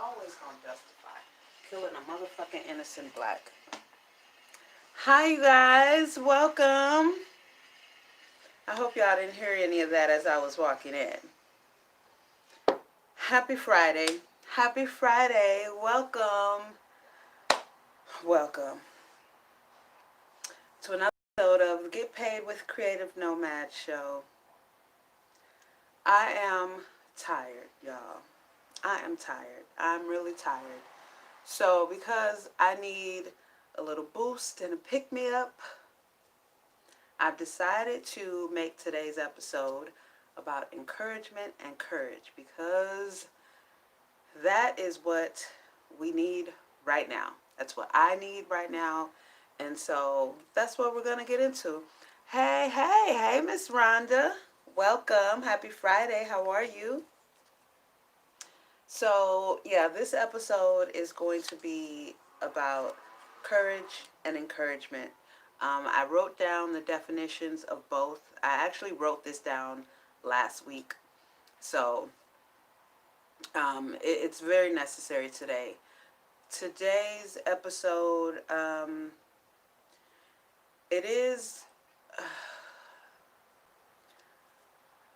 always gonna justify killing a motherfucking innocent black. Hi, you guys. Welcome. I hope y'all didn't hear any of that as I was walking in. Happy Friday. Happy Friday. Welcome. Welcome to another episode of Get Paid with Creative Nomad show. I am tired, y'all. I am tired. I'm really tired. So, because I need a little boost and a pick me up, I've decided to make today's episode about encouragement and courage because that is what we need right now. That's what I need right now. And so that's what we're going to get into. Hey, Miss Rhonda. Welcome. Happy Friday. How are you? So, yeah, this episode is going to be about courage and encouragement. I wrote down the definitions of both. I actually wrote this down last week. So, it's very necessary today. Today's episode, it is.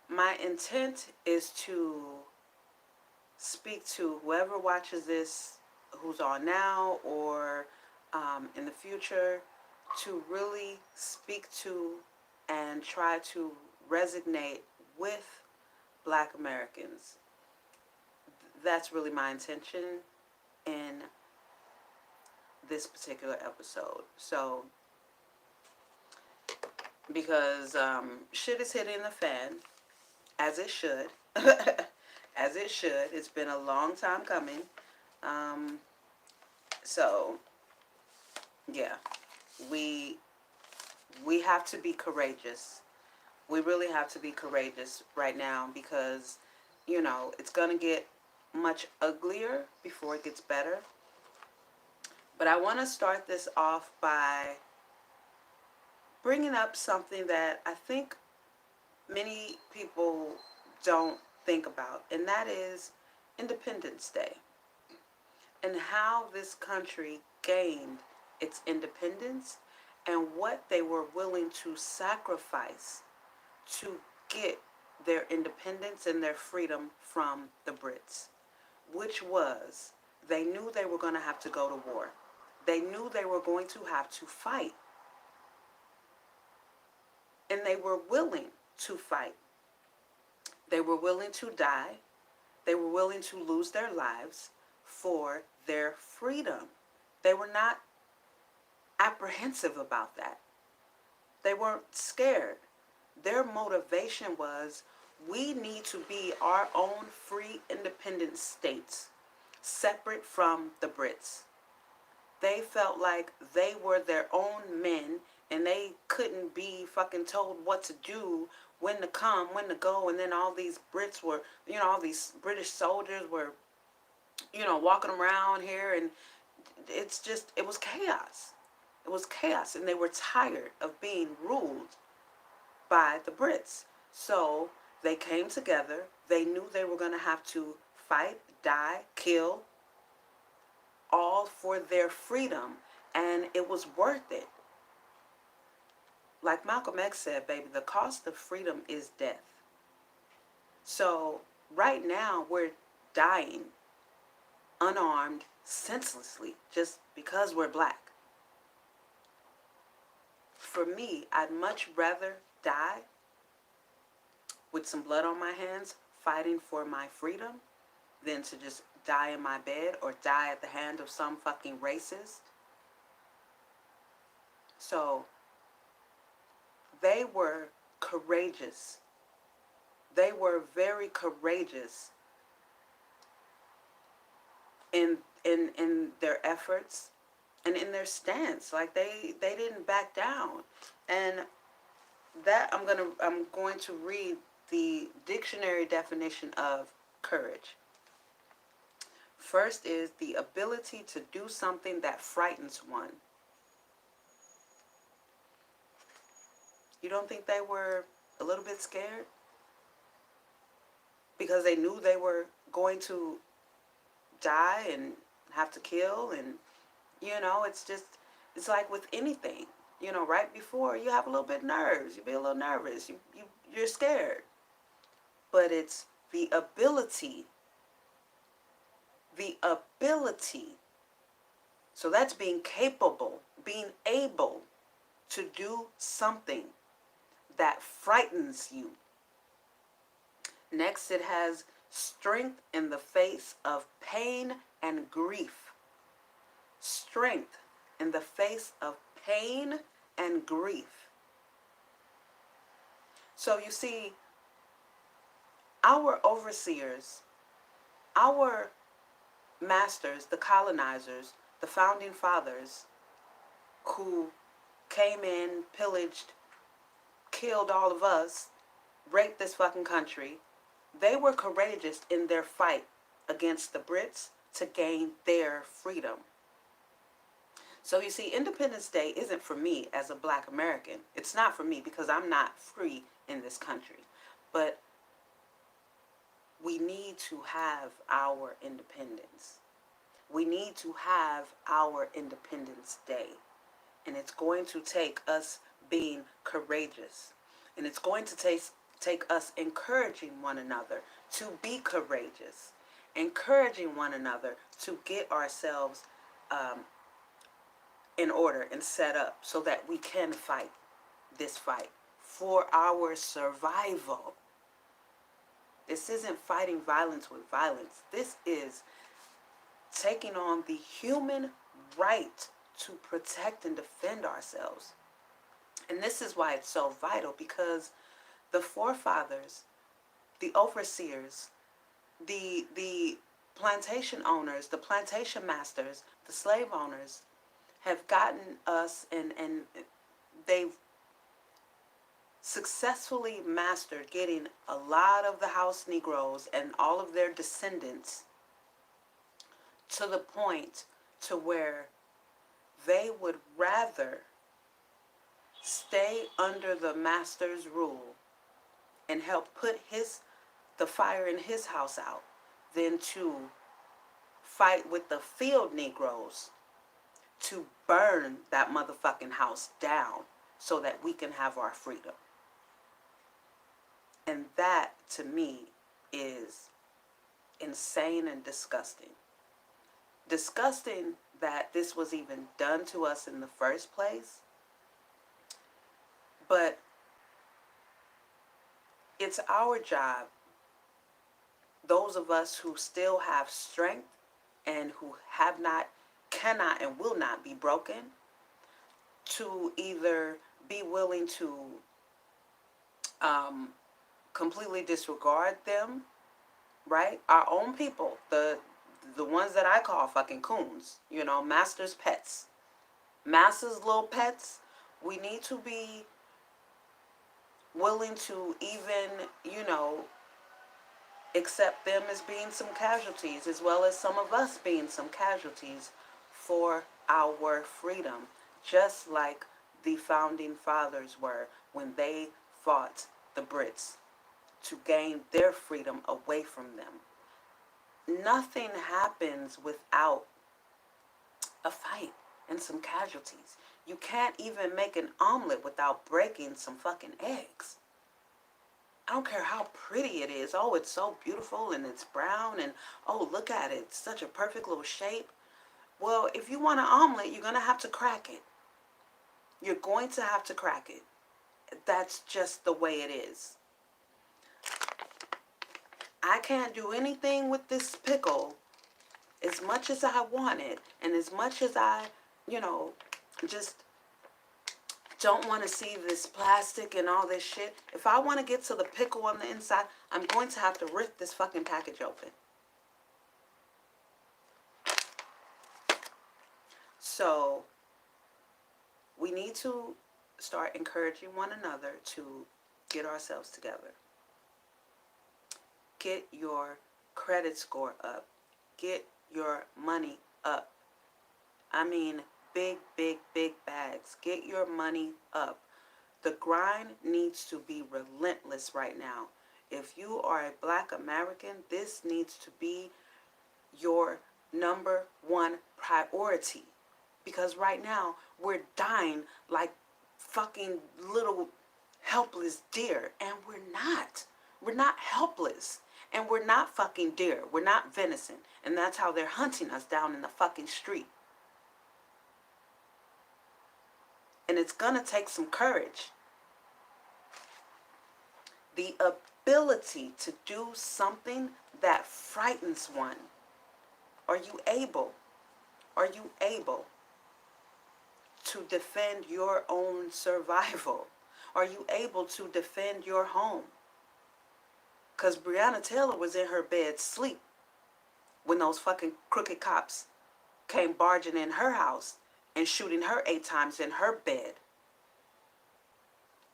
My intent is to speak to whoever watches this, who's on now or in the future, to really speak to and try to resonate with Black Americans. That's really my intention in this particular episode. So, because shit is hitting the fan, as it should. As it should. It's been a long time coming. So, yeah, we have to be courageous. We really have to be courageous right now because, it's going to get much uglier before it gets better. But I want to start this off by bringing up something that I think many people don't think about, and that is Independence Day and how this country gained its independence and what they were willing to sacrifice to get their independence and their freedom from the Brits, which was they knew they were going to have to go to war. They knew they were going to have to fight. And they were willing to fight. They were willing to die. They were willing to lose their lives for their freedom. They were not apprehensive about that. They weren't scared. Their motivation was, we need to be our own free, independent states, separate from the Brits. They felt like they were their own men and they couldn't be fucking told what to do, when to come, when to go. And then all these Brits were, all these British soldiers were, walking around here, and it was chaos. It was chaos, and they were tired of being ruled by the Brits. So they came together. They knew they were going to have to fight, die, kill, all for their freedom, and it was worth it. Like Malcolm X said, baby, the cost of freedom is death. So right now we're dying unarmed, senselessly, just because we're Black. For me, I'd much rather die with some blood on my hands fighting for my freedom than to just die in my bed or die at the hand of some fucking racist. So they were courageous. They were very courageous in their efforts and in their stance. Like they didn't back down. And that I'm going to read the dictionary definition of courage. First is the ability to do something that frightens one. You don't think they were a little bit scared? Because they knew they were going to die and have to kill. And, it's like with anything. Right before you have a little bit of nerves, you be a little nervous, you're scared. But it's the ability, the ability. So that's being capable, being able to do something that frightens you. Next, it has strength in the face of pain and grief. Strength in the face of pain and grief. So you see, our overseers, our masters, the colonizers, the founding fathers who came in, pillaged, killed all of us, raped this fucking country, they were courageous in their fight against the Brits to gain their freedom. So you see, Independence Day isn't for me as a Black American. It's not for me because I'm not free in this country. But we need to have our independence. We need to have our Independence Day. And it's going to take us being courageous. And it's going to take us encouraging one another to be courageous. Encouraging one another to get ourselves in order and set up so that we can fight this fight for our survival. This isn't fighting violence with violence. This is taking on the human right to protect and defend ourselves. And this is why it's so vital, because the forefathers, the overseers, the plantation owners, the plantation masters, the slave owners have gotten us, and they've successfully mastered getting a lot of the house Negroes and all of their descendants to the point to where they would rather stay under the master's rule and help put the fire in his house out than to fight with the field Negroes to burn that motherfucking house down so that we can have our freedom. And that, to me, is insane and disgusting. Disgusting that this was even done to us in the first place. But it's our job, those of us who still have strength and who have not, cannot, and will not be broken, to either be willing to completely disregard them, right? Our own people, the ones that I call fucking coons, master's pets, master's little pets. We need to be willing to even, accept them as being some casualties, as well as some of us being some casualties for our freedom, just like the founding fathers were when they fought the Brits to gain their freedom away from them. Nothing happens without a fight and some casualties. You can't even make an omelet without breaking some fucking eggs. I don't care how pretty it is. Oh, it's so beautiful and it's brown and oh, look at it. It's such a perfect little shape. Well, if you want an omelet, you're going to have to crack it. You're going to have to crack it. That's just the way it is. I can't do anything with this pickle as much as I want it, and as much as I, just don't want to see this plastic and all this shit. If I want to get to the pickle on the inside, I'm going to have to rip this fucking package open. So we need to start encouraging one another to get ourselves together. Get your credit score up. Get your money up. I mean, big, big, big bags. Get your money up. The grind needs to be relentless right now. If you are a Black American, this needs to be your number one priority. Because right now, we're dying like fucking little helpless deer. And we're not. We're not helpless. And we're not fucking deer. We're not venison. And that's how they're hunting us down in the fucking street. And it's gonna take some courage. The ability to do something that frightens one. Are you able? Are you able to defend your own survival? Are you able to defend your home? Because Breonna Taylor was in her bed sleep when those fucking crooked cops came barging in her house and shooting her 8 times in her bed.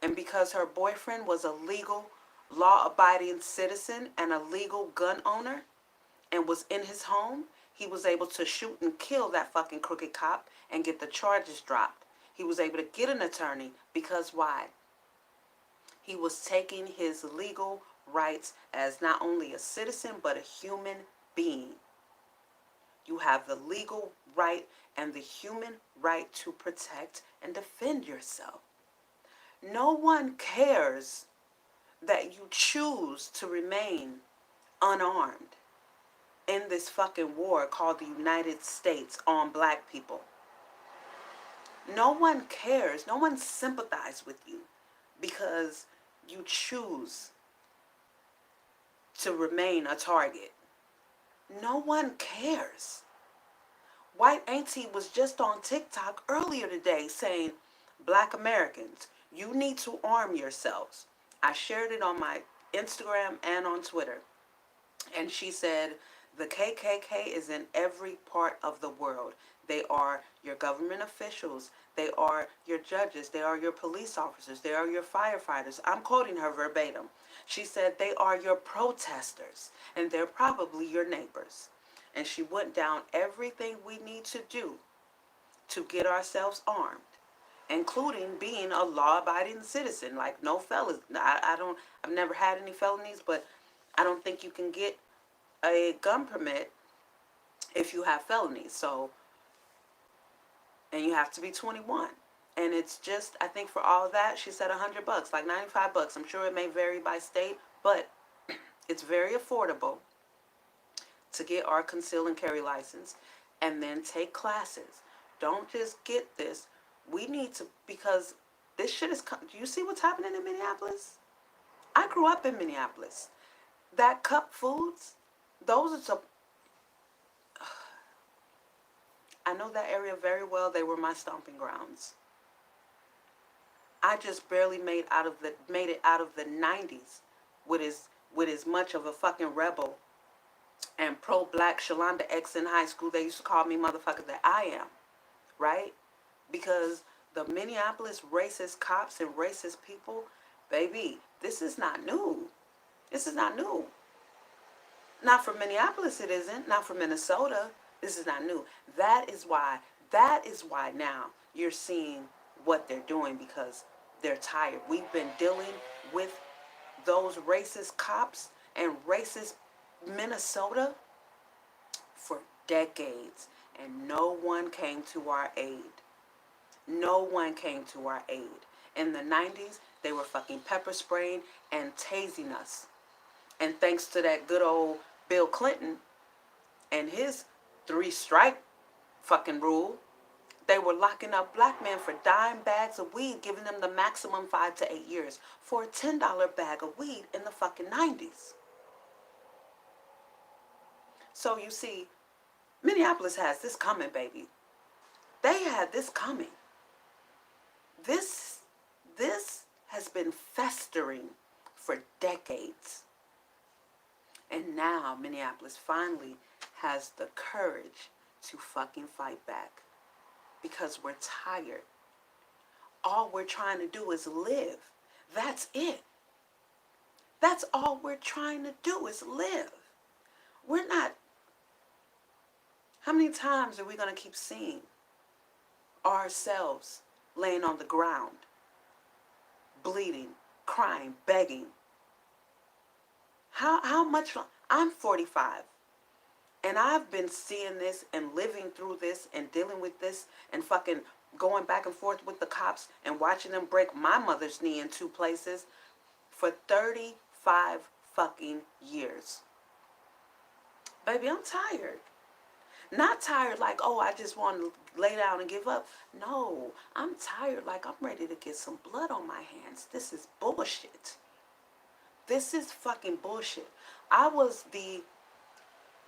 And because her boyfriend was a legal, law-abiding citizen and a legal gun owner and was in his home, he was able to shoot and kill that fucking crooked cop and get the charges dropped. He was able to get an attorney because why? He was taking his legal rights as not only a citizen but a human being. You have the legal right and the human right to protect and defend yourself. No one cares that you choose to remain unarmed in this fucking war called the United States on black people. No one cares. No one sympathizes with you because you choose to remain a target. No one cares. White Auntie was just on TikTok earlier today saying, Black Americans, you need to arm yourselves. I shared it on my Instagram and on Twitter. And she said, the KKK is in every part of the world. They are your government officials. They are your judges. They are your police officers. They are your firefighters. I'm quoting her verbatim. She said they are your protesters, and they're probably your neighbors. And she went down everything we need to do to get ourselves armed, including being a law-abiding citizen. Like no fellas. I've never had any felonies, but I don't think you can get a gun permit if you have felonies. So, and you have to be 21. And it's just, I think for all of that, she said $100, like $95. I'm sure it may vary by state, but it's very affordable to get our conceal and carry license and then take classes. Don't just get this. We need to, because this shit is, do you see what's happening in Minneapolis? I grew up in Minneapolis. That cup foods, those are some, I know that area very well. They were my stomping grounds. I just barely made it out of the 90s with as much of a fucking rebel and pro-black Shalanda X in high school. They used to call me motherfucker that I am, right? Because the Minneapolis racist cops and racist people, baby, this is not new. This is not new. Not for Minneapolis it isn't. Not for Minnesota. This is not new. That is why now you're seeing what they're doing, because they're tired. We've been dealing with those racist cops and racist Minnesota for decades, and no one came to our aid. No one came to our aid. In the 90s, they were fucking pepper spraying and tasing us. And thanks to that good old Bill Clinton and his 3-strike fucking rule, they were locking up black men for dime bags of weed, giving them the maximum 5 to 8 years for a $10 bag of weed in the fucking 90s. So you see, Minneapolis has this coming, baby. They had this coming. This has been festering for decades. And now Minneapolis finally has the courage to fucking fight back. Because we're tired. All we're trying to do is live. That's it. That's all we're trying to do is live. We're not... How many times are we going to keep seeing ourselves laying on the ground, bleeding, crying, begging? How much... I'm 45. And I've been seeing this and living through this and dealing with this and fucking going back and forth with the cops and watching them break my mother's knee in 2 places for 35 fucking years. Baby, I'm tired. Not tired like, oh, I just want to lay down and give up. No, I'm tired like I'm ready to get some blood on my hands. This is bullshit. This is fucking bullshit. I was the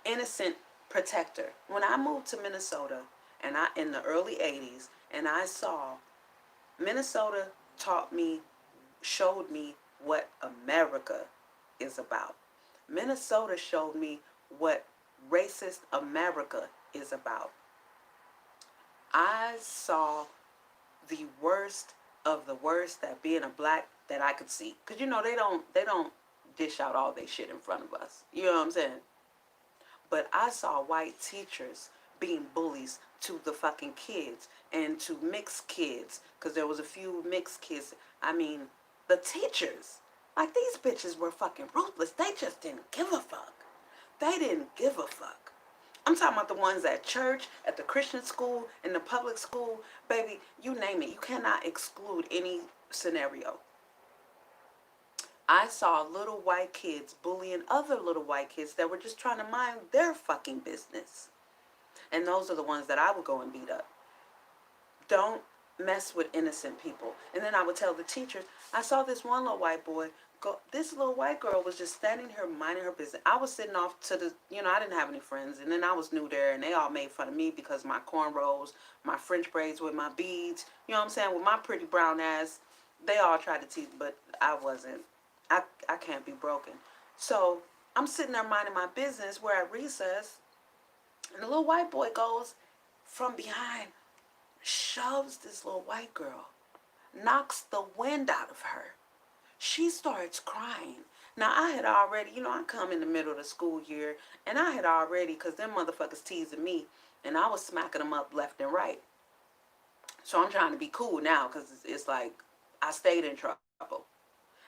innocent protector. When I moved to Minnesota and I in the early 80s and I saw Minnesota taught me, showed me what America is about. Minnesota showed me what racist America is about. I saw the worst of the worst that being a black that I could see. Cause you know they don't dish out all their shit in front of us. You know what I'm saying? But I saw white teachers being bullies to the fucking kids and to mixed kids. Cause there was a few mixed kids. I mean, the teachers. Like these bitches were fucking ruthless. They just didn't give a fuck. They didn't give a fuck. I'm talking about the ones at church, at the Christian school, in the public school. Baby, you name it. You cannot exclude any scenario. I saw little white kids bullying other little white kids that were just trying to mind their fucking business. And those are the ones that I would go and beat up. Don't mess with innocent people. And then I would tell the teachers, I saw this one little white boy go, this little white girl was just standing here minding her business. I was sitting off to the, I didn't have any friends. And then I was new there and they all made fun of me because my cornrows, my French braids with my beads, you know what I'm saying, with my pretty brown ass. They all tried to teach, but I wasn't. I can't be broken. So I'm sitting there minding my business. We're at recess. And the little white boy goes from behind, shoves this little white girl, knocks the wind out of her. She starts crying. Now, I had already, I come in the middle of the school year, and I had already, because them motherfuckers teasing me, and I was smacking them up left and right. So I'm trying to be cool now, because it's like I stayed in trouble.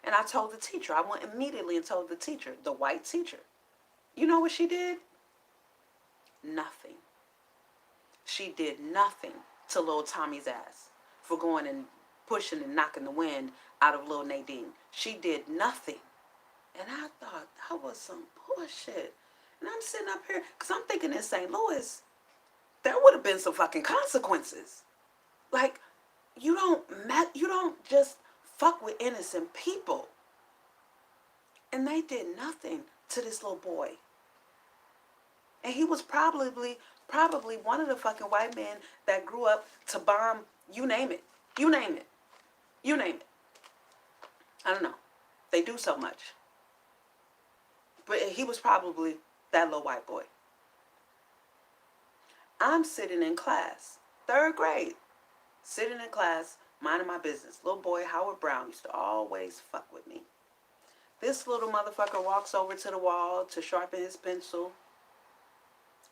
And I told the teacher. I went immediately and told the teacher, the white teacher. You know what she did? Nothing. She did nothing to little Tommy's ass for going and pushing and knocking the wind out of little Nadine. She did nothing. And I thought that was some bullshit. And I'm sitting up here, because I'm thinking in St. Louis, there would have been some fucking consequences. Like, you don't just fuck with innocent people. And they did nothing to this little boy. And he was probably one of the fucking white men that grew up to bomb, you name it. You name it. You name it. I don't know. They do so much. But he was probably that little white boy. I'm sitting in class, 3rd grade, sitting in class, minding my business. Little boy Howard Brown used to always fuck with me. This little motherfucker walks over to the wall to sharpen his pencil,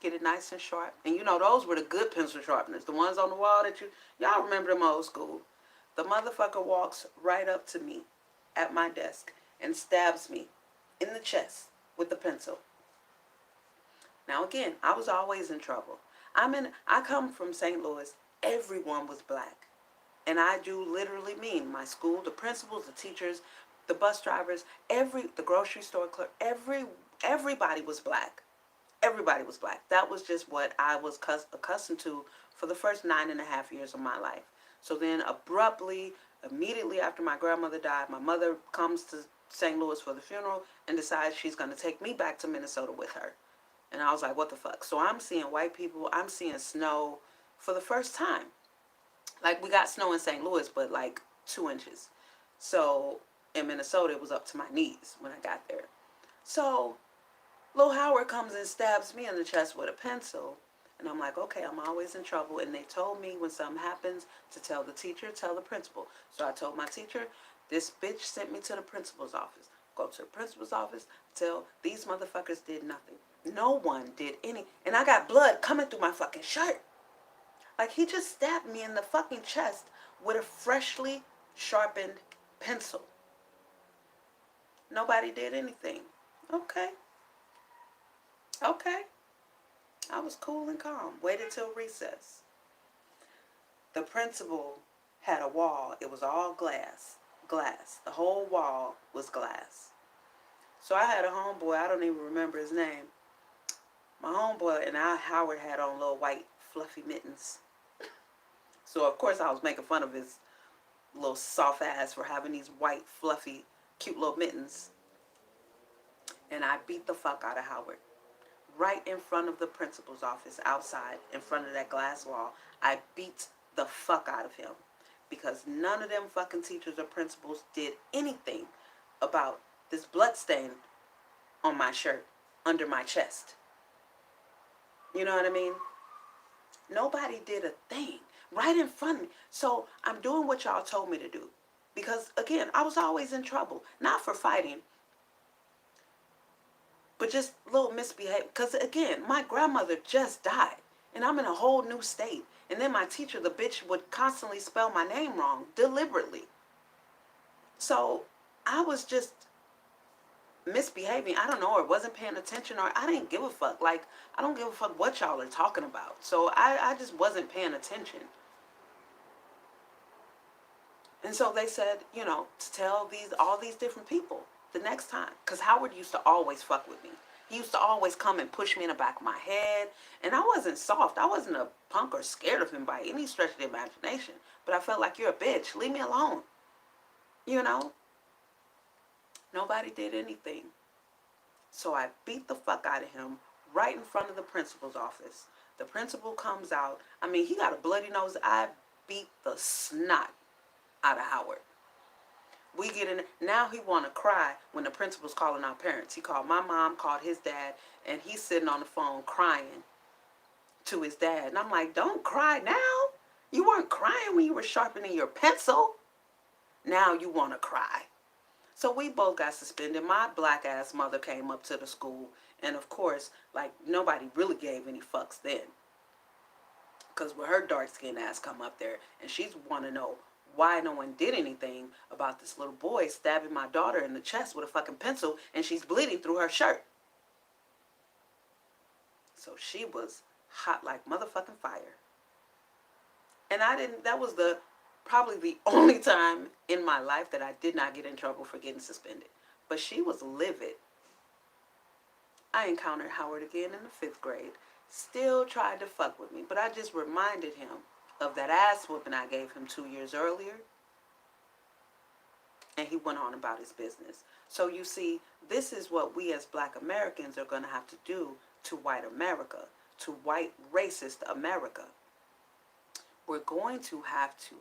get it nice and sharp. And those were the good pencil sharpeners, the ones on the wall that y'all remember them old school. The motherfucker walks right up to me at my desk and stabs me in the chest with the pencil. Now again, I was always in trouble. I come from St. Louis. Everyone was black. And I do literally mean my school, the principals, the teachers, the bus drivers, the grocery store clerk, everybody was black. Everybody was black. That was just what I was accustomed to for the first 9.5 years of my life. So then abruptly, immediately after my grandmother died, my mother comes to St. Louis for the funeral and decides she's going to take me back to Minnesota with her. And I was like, what the fuck? So I'm seeing white people. I'm seeing snow for the first time. Like, we got snow in St. Louis, but like 2 inches. So in Minnesota, it was up to my knees when I got there. So Lil Howard comes and stabs me in the chest with a pencil. And I'm like, okay, I'm always in trouble. And they told me when something happens to tell the teacher, tell the principal. So I told my teacher, this bitch sent me to the principal's office. Go to the principal's office, tell these motherfuckers did nothing. No one did any. And I got blood coming through my fucking shirt. Like, he just stabbed me in the fucking chest with a freshly sharpened pencil. Nobody did anything. Okay. Okay. I was cool and calm. Waited till recess. The principal had a wall. It was all glass. Glass. The whole wall was glass. So I had a homeboy, I don't even remember his name. My homeboy and Howard had on little white fluffy mittens. So of course I was making fun of his little soft ass for having these white fluffy cute little mittens. And I beat the fuck out of Howard. Right in front of the principal's office, outside, in front of that glass wall. I beat the fuck out of him. Because none of them fucking teachers or principals did anything about this blood stain on my shirt, under my chest. You know what I mean? Nobody did a thing right in front of me. So I'm doing what y'all told me to do. Because, again, I was always in trouble. Not for fighting, but just little misbehavior. Because, again, my grandmother just died. And I'm in a whole new state. And then my teacher, the bitch, would constantly spell my name wrong, deliberately. So I was just misbehaving. I don't know, or wasn't paying attention, or I didn't give a fuck. Like, I don't give a fuck what y'all are talking about. So I just wasn't paying attention. And so they said, you know, to tell all these different people the next time. Because Howard used to always fuck with me. He used to always come and push me in the back of my head. And I wasn't soft. I wasn't a punk or scared of him by any stretch of the imagination. But I felt like, you're a bitch. Leave me alone. You know? Nobody did anything. So I beat the fuck out of him right in front of the principal's office. The principal comes out. I mean, he got a bloody nose. I beat the snot out of Howard. We get in. Now he want to cry when the principal's calling our parents. He called my mom, called his dad, and he's sitting on the phone crying to his dad. And I'm like, don't cry now. You weren't crying when you were sharpening your pencil. Now you want to cry. So we both got suspended. My black ass mother came up to the school. And of course, like, nobody really gave any fucks then. Because with her dark skinned ass come up there, and she's want to know why no one did anything about this little boy stabbing my daughter in the chest with a fucking pencil, and she's bleeding through her shirt. So she was hot like motherfucking fire. And that was probably the only time in my life that I did not get in trouble for getting suspended. But she was livid. I encountered Howard again in the 5th grade. Still tried to fuck with me, but I just reminded him of that ass whooping I gave him 2 years earlier. And he went on about his business. So you see, this is what we as black Americans are going to have to do to white America, to white racist America. We're going to have to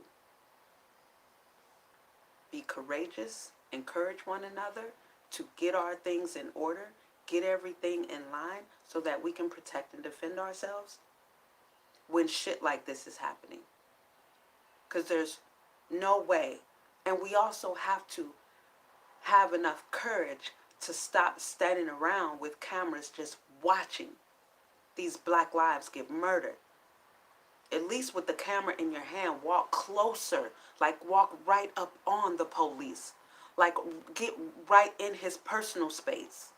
be courageous, encourage one another to get our things in order, get everything in line so that we can protect and defend ourselves when shit like this is happening. Because there's no way. And we also have to have enough courage to stop standing around with cameras just watching these black lives get murdered. At least with the camera in your hand, walk closer, like walk right up on the police, like get right in his personal space.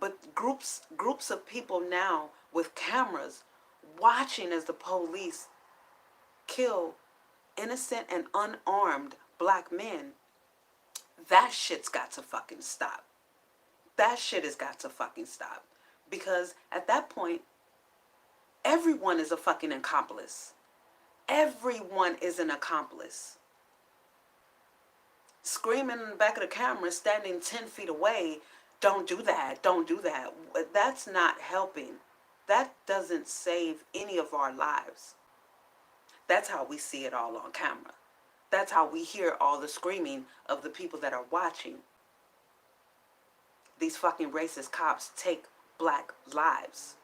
But groups of people now with cameras watching as the police kill innocent and unarmed black men, that shit's got to fucking stop. That shit has got to fucking stop. Because at that point, everyone is a fucking accomplice. Everyone is an accomplice. Screaming in the back of the camera, standing 10 feet away, don't do that, don't do that. That's not helping. That doesn't save any of our lives. That's how we see it all on camera. That's how we hear all the screaming of the people that are watching. These fucking racist cops take black lives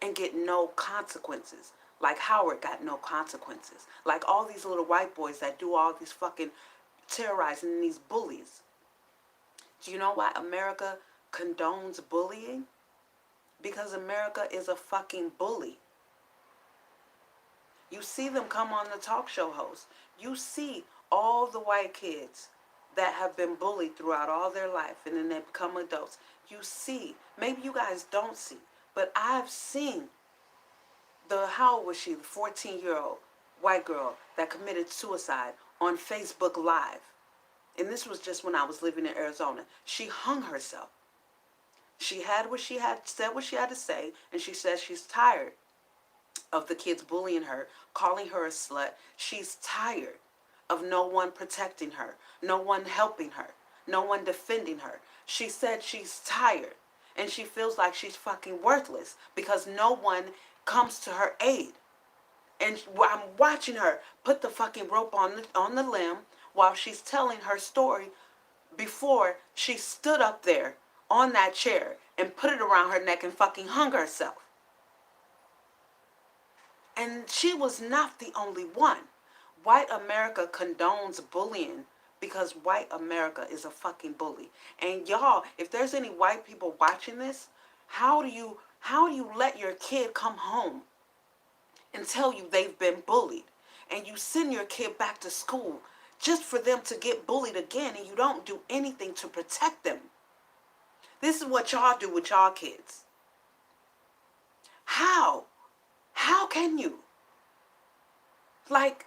and get no consequences. Like Howard got no consequences. Like all these little white boys that do all these fucking terrorizing and these bullies. Do you know why America condones bullying? Because America is a fucking bully. You see them come on the talk show host. You see all the white kids that have been bullied throughout all their life and then they become adults. You see, maybe you guys don't see, But I've seen how old was she? The 14-year-old white girl that committed suicide on Facebook Live. And this was just when I was living in Arizona. She hung herself. She had what she had, said what she had to say, and she says she's tired of the kids bullying her, calling her a slut. She's tired of no one protecting her, no one helping her, no one defending her. She said she's tired and she feels like she's fucking worthless because no one comes to her aid. And I'm watching her put the fucking rope on the limb while she's telling her story before she stood up there on that chair and put it around her neck and fucking hung herself. And she was not the only one. White America condones bullying because white America is a fucking bully. And y'all, if there's any white people watching this, how do you let your kid come home and tell you they've been bullied? And you send your kid back to school just for them to get bullied again, and you don't do anything to protect them. This is what y'all do with y'all kids. How? How can you? Like,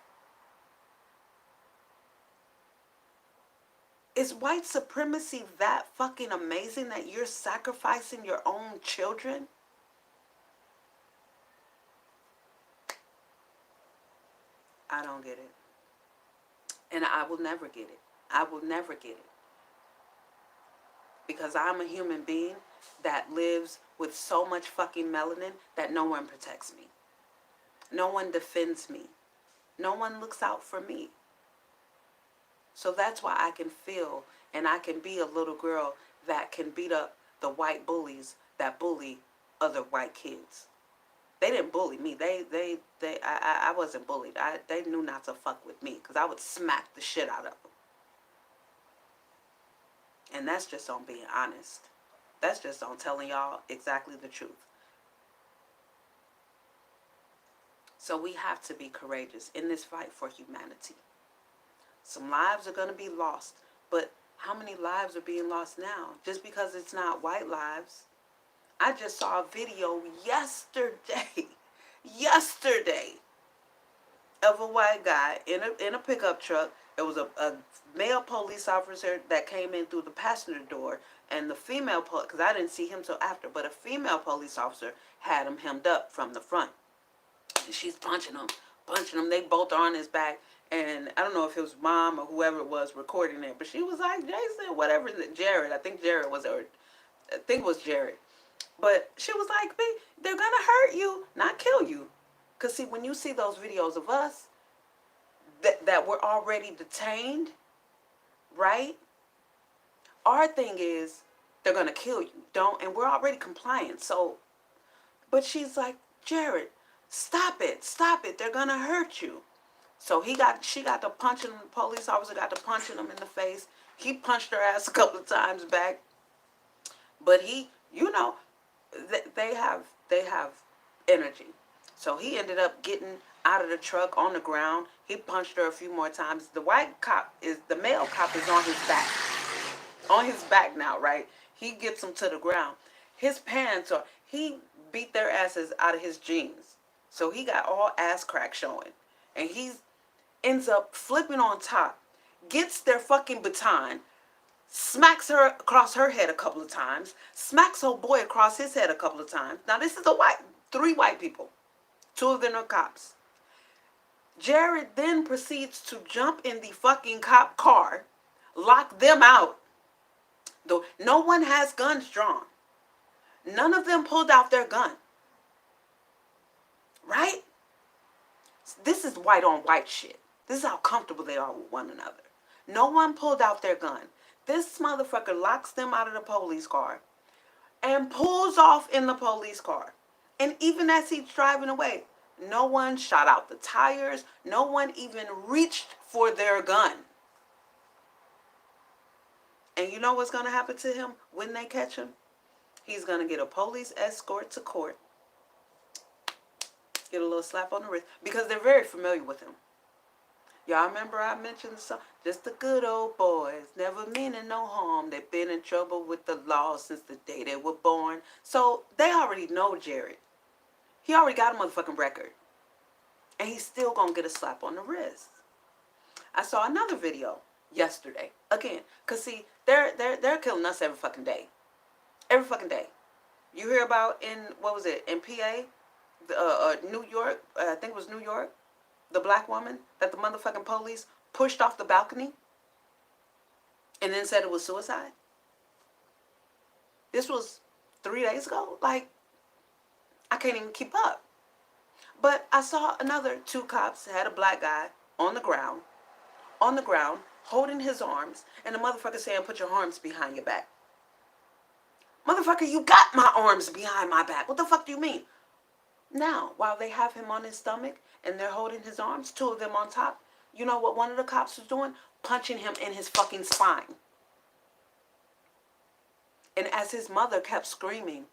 is white supremacy that fucking amazing that you're sacrificing your own children? I don't get it. And I will never get it. I will never get it. Because I'm a human being that lives with so much fucking melanin that no one protects me. No one defends me. No one looks out for me. So that's why I can feel and I can be a little girl that can beat up the white bullies that bully other white kids. They didn't bully me. I wasn't bullied. They knew not to fuck with me because I would smack the shit out of them. And that's just on being honest. That's just on telling y'all exactly the truth. So we have to be courageous in this fight for humanity. Some lives are going to be lost, but how many lives are being lost now? Just because it's not white lives. I just saw a video yesterday of a white guy in a pickup truck. It was a male police officer that came in through the passenger door, and the female, because I didn't see him till after, but a female police officer had him hemmed up from the front. And she's punching him. They both are on his back. And I don't know if it was mom or whoever it was recording it, but she was like, Jason, whatever, Jared. I think Jared was, or I think it was Jared. But she was like, they're going to hurt you, not kill you. Because see, when you see those videos of us that were already detained, right? Our thing is, they're going to kill you. And we're already compliant. So, but she's like, Jared, stop it. They're going to hurt you. So she got to punching him, the police officer got to punching him in the face. He punched her ass a couple of times back. But he, they have energy. So he ended up getting out of the truck on the ground. He punched her a few more times. The male cop is on his back. On his back now, right? He gets him to the ground. His pants he beat their asses out of his jeans. So he got all ass crack showing. And he ends up flipping on top, gets their fucking baton, smacks her across her head a couple of times, smacks her boy across his head a couple of times. Now this is three white people. Two of them are cops. Jared then proceeds to jump in the fucking cop car, lock them out. Though no one has guns drawn. None of them pulled out their gun. Right? This is white on white shit. This is how comfortable they are with one another. No one pulled out their gun. This motherfucker locks them out of the police car and pulls off in the police car. And even as he's driving away, no one shot out the tires. No one even reached for their gun. And you know what's going to happen to him when they catch him? He's going to get a police escort to court. Get a little slap on the wrist. Because they're very familiar with him. Y'all remember I mentioned the song? Just the good old boys, never meaning no harm. They've been in trouble with the law since the day they were born. So they already know Jared. He already got a motherfucking record. And he's still gonna get a slap on the wrist. I saw another video yesterday. Again, cause see, they're killing us every fucking day. Every fucking day. You hear about in what was it, in PA? New York, I think it was New York, the black woman that the motherfucking police pushed off the balcony and then said it was suicide. This was 3 days ago. Like, I can't even keep up. But I saw another two cops had a black guy on the ground, holding his arms, and the motherfucker saying, "Put your arms behind your back." Motherfucker, you got my arms behind my back. What the fuck do you mean? Now, while they have him on his stomach and they're holding his arms, two of them on top, you know what one of the cops was doing? Punching him in his fucking spine. And as his mother kept screaming,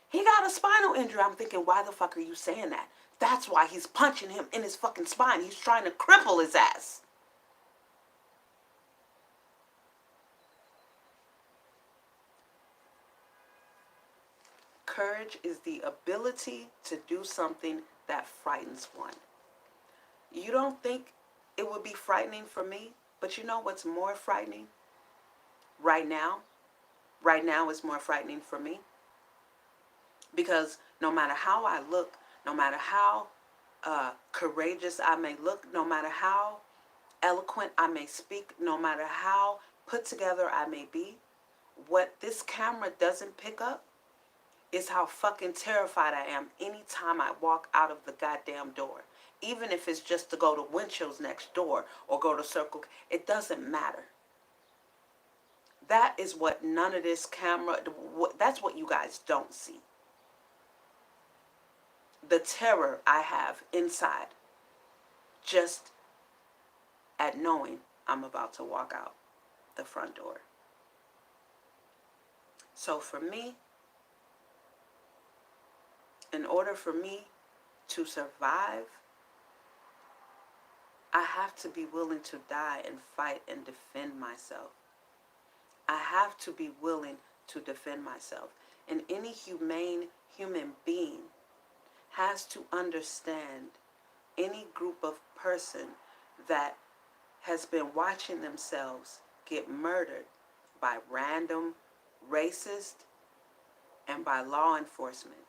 "He got a spinal injury," I'm thinking, why the fuck are you saying that? That's why he's punching him in his fucking spine. He's trying to cripple his ass. Courage is the ability to do something that frightens one. You don't think it would be frightening for me, but you know what's more frightening? Right now. Right now is more frightening for me. Because no matter how I look, no matter how courageous I may look, no matter how eloquent I may speak, no matter how put together I may be, what this camera doesn't pick up is how fucking terrified I am anytime I walk out of the goddamn door. Even if it's just to go to Windchill's next door or go to Circle, it doesn't matter. That is what none of this camera, that's what you guys don't see. The terror I have inside just at knowing I'm about to walk out the front door. So for me, in order for me to survive, I have to be willing to die and fight and defend myself. I have to be willing to defend myself. And any humane human being has to understand any group of person that has been watching themselves get murdered by random racist and by law enforcement.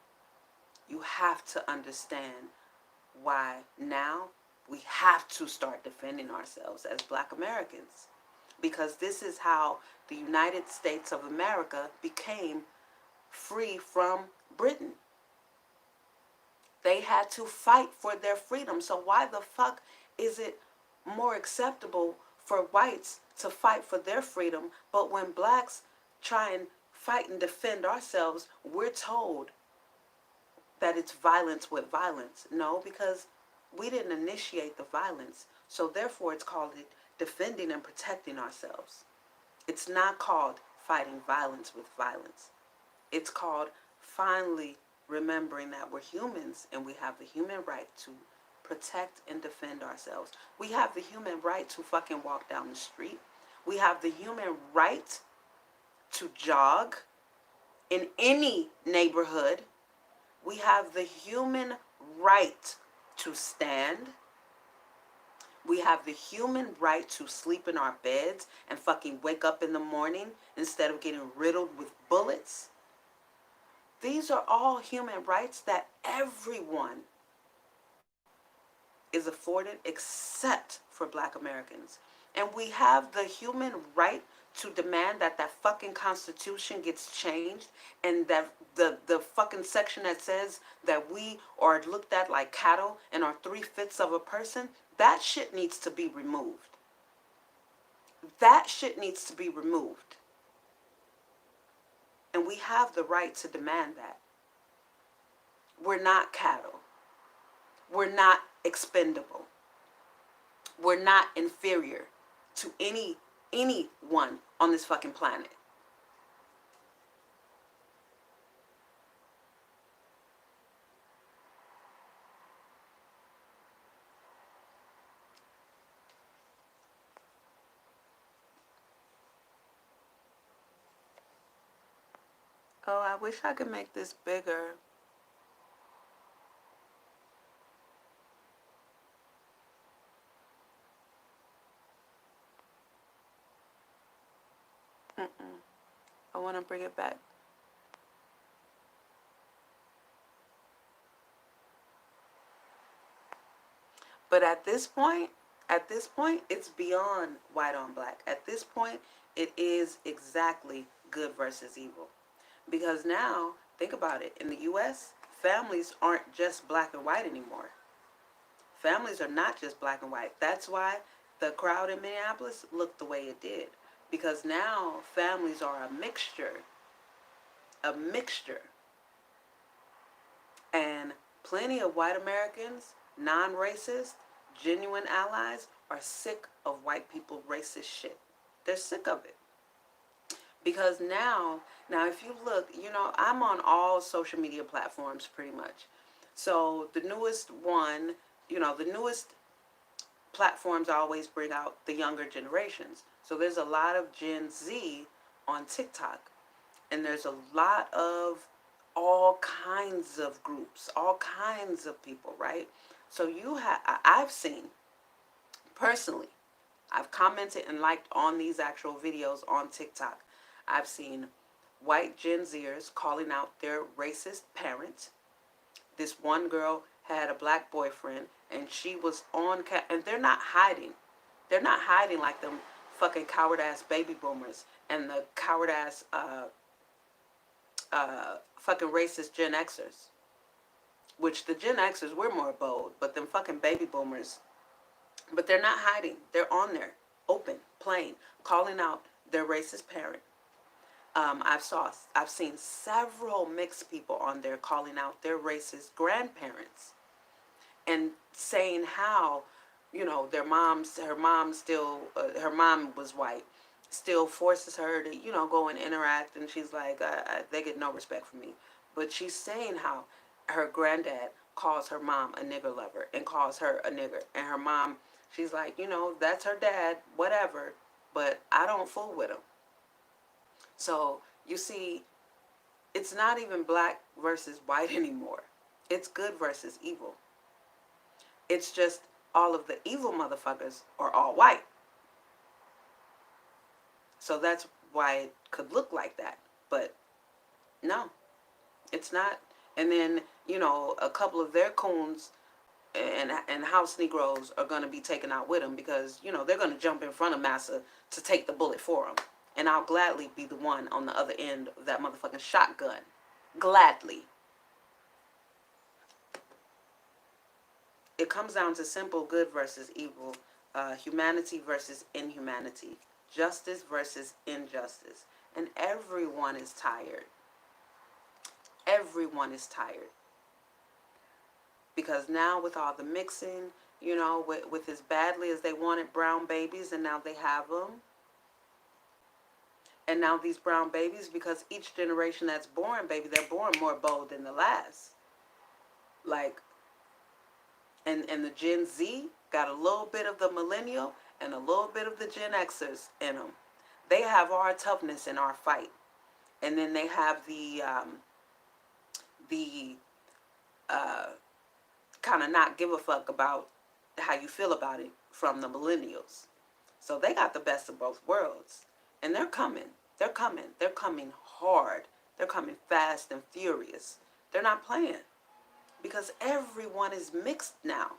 You have to understand why now we have to start defending ourselves as Black Americans. Because this is how the United States of America became free from Britain. They had to fight for their freedom. So why the fuck is it more acceptable for whites to fight for their freedom, but when blacks try and fight and defend ourselves, we're told that it's violence with violence? No, because we didn't initiate the violence. So therefore it's called defending and protecting ourselves. It's not called fighting violence with violence. It's called finally remembering that we're humans and we have the human right to protect and defend ourselves. We have the human right to fucking walk down the street. We have the human right to jog in any neighborhood. We have the human right to stand. We have the human right to sleep in our beds and fucking wake up in the morning instead of getting riddled with bullets. These are all human rights that everyone is afforded except for Black Americans. And we have the human right to demand that that fucking Constitution gets changed, and that the fucking section that says that we are looked at like cattle and are 3/5 of a person, that shit needs to be removed. That shit needs to be removed. And we have the right to demand that. We're not cattle. We're not expendable. We're not inferior to anyone on this fucking planet. Oh, I wish I could make this bigger. Mm-mm. I want to bring it back. But at this point, it's beyond white on black. At this point, it is exactly good versus evil. Because now, think about it. In the US, families aren't just black and white anymore. Families are not just black and white. That's why the crowd in Minneapolis looked the way it did. Because now families are a mixture. A mixture. And plenty of white Americans, non-racist, genuine allies, are sick of white people racist shit. They're sick of it. Because now if you look, I'm on all social media platforms pretty much. So the newest one, the newest platforms always bring out the younger generations. So there's a lot of Gen Z on TikTok. And there's a lot of all kinds of groups, all kinds of people, right? So I've seen personally, I've commented and liked on these actual videos on TikTok. I've seen white Gen Zers calling out their racist parents. This one girl had a black boyfriend and she was and they're not hiding. They're not hiding like them fucking coward ass baby boomers and the coward ass fucking racist Gen Xers. Which the Gen Xers, we're more bold, but them fucking baby boomers, but they're not hiding. They're on there, open, plain, calling out their racist parent. I've seen several mixed people on there calling out their racist grandparents and saying how, her mom was white, still forces her to, go and interact, and she's like, they get no respect from me. But she's saying how her granddad calls her mom a nigger lover and calls her a nigger, and her mom, she's like, that's her dad, whatever, but I don't fool with him. So you see, it's not even black versus white anymore. It's good versus evil. It's just all of the evil motherfuckers are all white. So that's why it could look like that. But no, it's not. And then, a couple of their coons and house Negroes are going to be taken out with them because, they're going to jump in front of Massa to take the bullet for them. And I'll gladly be the one on the other end of that motherfucking shotgun. Gladly. It comes down to simple good versus evil, humanity versus inhumanity, justice versus injustice. And everyone is tired. Everyone is tired. Because now with all the mixing, with as badly as they wanted brown babies, and now they have them. And now these brown babies, because each generation that's born, baby, they're born more bold than the last. Like, and the Gen Z got a little bit of the millennial and a little bit of the Gen Xers in them. They have our toughness in our fight. And then they have the kind of not give a fuck about how you feel about it from the millennials. So they got the best of both worlds. And they're coming. They're coming. They're coming hard. They're coming fast and furious. They're not playing. Because everyone is mixed now.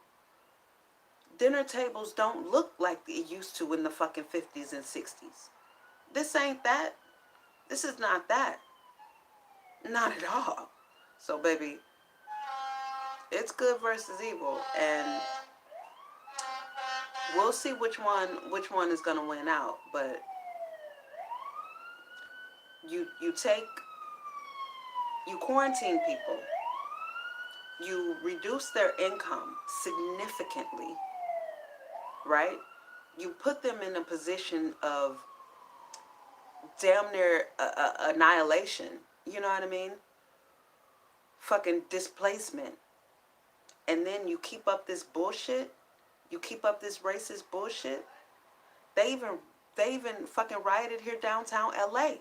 Dinner tables don't look like it used to in the fucking 50s and 60s. This ain't that. This is not that. Not at all. So, baby, it's good versus evil. And we'll see which one is going to win out. But you quarantine people. You reduce their income significantly, right? You put them in a position of damn near annihilation. You know what I mean? Fucking displacement. And then you keep up this bullshit. You keep up this racist bullshit. They even fucking rioted here downtown LA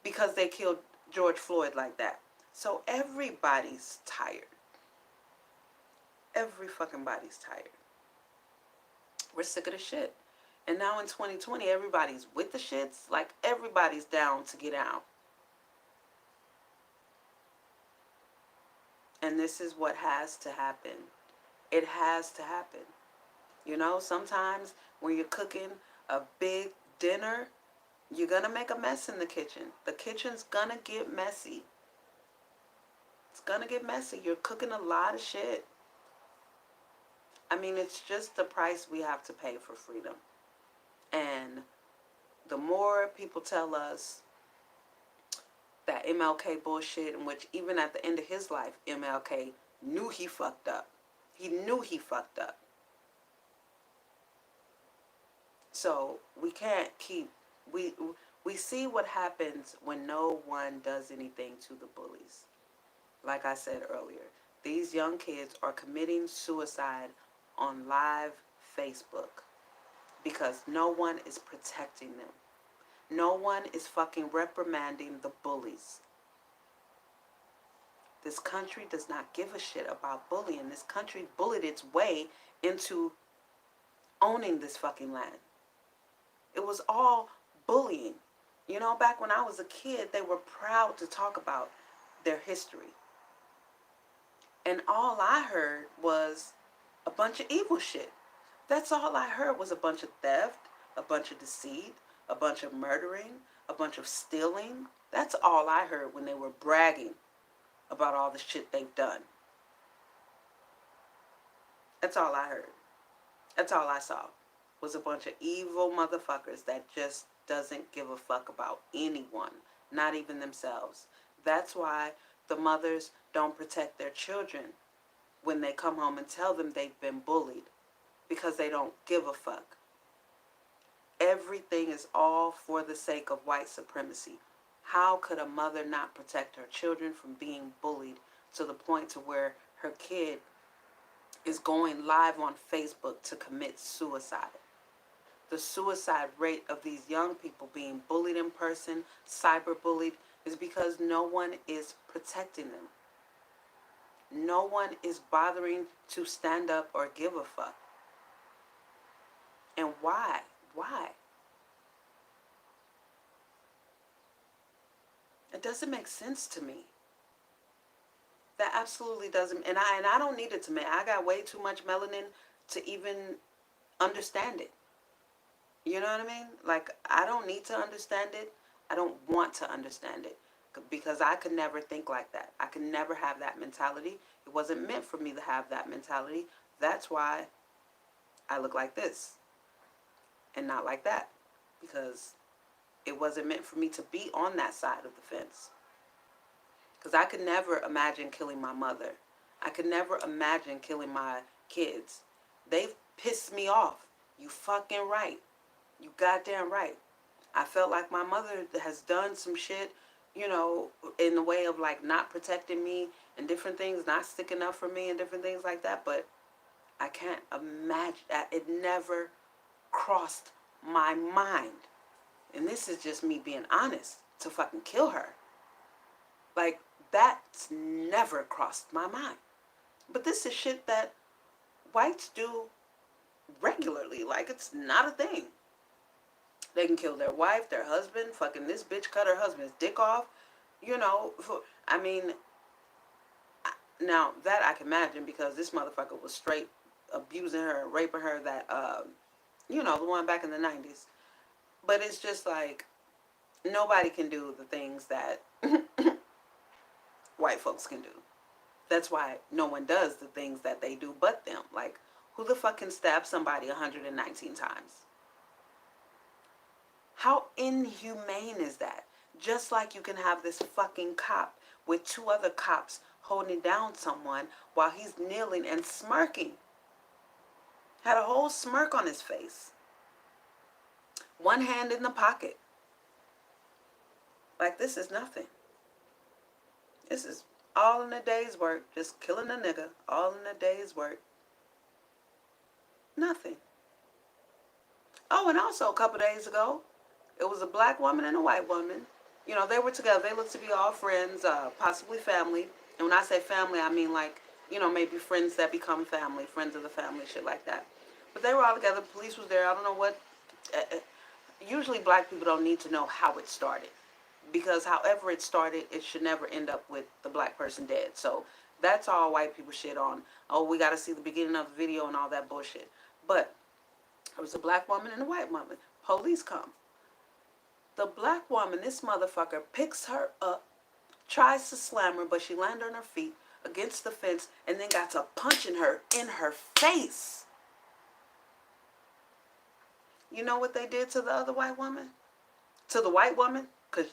because they killed George Floyd like that. So everybody's tired. Every fucking body's tired. We're sick of the shit. And now in 2020, everybody's with the shits. Like, everybody's down to get out. And this is what has to happen. It has to happen. You know, sometimes when you're cooking a big dinner, you're going to make a mess in the kitchen. The kitchen's going to get messy. It's going to get messy. You're cooking a lot of shit. I mean, it's just the price we have to pay for freedom. And the more people tell us that MLK bullshit, in which even at the end of his life, MLK knew he fucked up. He knew he fucked up. So we can't keep, we see what happens when no one does anything to the bullies. Like I said earlier, these young kids are committing suicide on live Facebook because no one is protecting them. No one is fucking reprimanding the bullies. This country does not give a shit about bullying. This country bullied its way into owning this fucking land. It was all bullying. You know, back when I was a kid, they were proud to talk about their history. And all I heard was a bunch of evil shit. That's all I heard was a bunch of theft, a bunch of deceit, a bunch of murdering, a bunch of stealing. That's all I heard when they were bragging about all the shit they've done. That's all I heard. That's all I saw was a bunch of evil motherfuckers that just doesn't give a fuck about anyone, not even themselves. That's why the mothers don't protect their children when they come home and tell them they've been bullied, because they don't give a fuck. Everything is all for the sake of white supremacy. How could a mother not protect her children from being bullied to the point to where her kid is going live on Facebook to commit suicide? The suicide rate of these young people being bullied in person, cyberbullied, is because no one is protecting them. No one is bothering to stand up or give a fuck. And why? Why? It doesn't make sense to me. That absolutely doesn't. And I don't need it to make. I got way too much melanin to even understand it. You know what I mean? Like, I don't need to understand it. I don't want to understand it, because I could never think like that. I could never have that mentality. It wasn't meant for me to have that mentality. That's why I look like this and not like that, because it wasn't meant for me to be on that side of the fence. Because I could never imagine killing my mother. I could never imagine killing my kids. They've pissed me off. You fucking right. You goddamn right. I felt like my mother has done some shit, you know, in the way of like not protecting me and different things, not sticking up for me and different things like that. But I can't imagine that. It never crossed my mind. And this is just me being honest, to fucking kill her. Like, that's never crossed my mind. But this is shit that whites do regularly. Like, it's not a thing. They can kill their wife, their husband. Fucking this bitch cut her husband's dick off. You know, I mean, now that I can imagine, because this motherfucker was straight abusing her, raping her, that, you know, the one back in the 90s. But it's just like, nobody can do the things that white folks can do. That's why no one does the things that they do but them. Like, who the fuck can stab somebody 119 times? How inhumane is that? Just like you can have this fucking cop with two other cops holding down someone while he's kneeling and smirking. Had a whole smirk on his face. One hand in the pocket. Like, this is nothing. This is all in a day's work. Just killing a nigga. All in a day's work. Nothing. Oh, and also a couple days ago, it was a black woman and a white woman You know, they were together. They looked to be all friends, possibly family. And when I say family, I mean like, you know, maybe friends that become family, friends of the family, shit like that. But they were all together. Police was there. I don't know what. Usually, black people don't need to know how it started, because however it started, it should never end up with the black person dead. So that's all white people shit on. Oh, we got to see the beginning of the video and all that bullshit. But it was a black woman and a white woman. Police come. The black woman, this motherfucker, picks her up, tries to slam her, but she landed on her feet against the fence and then got to punching her in her face. You know what they did to the other white woman? To the white woman? Because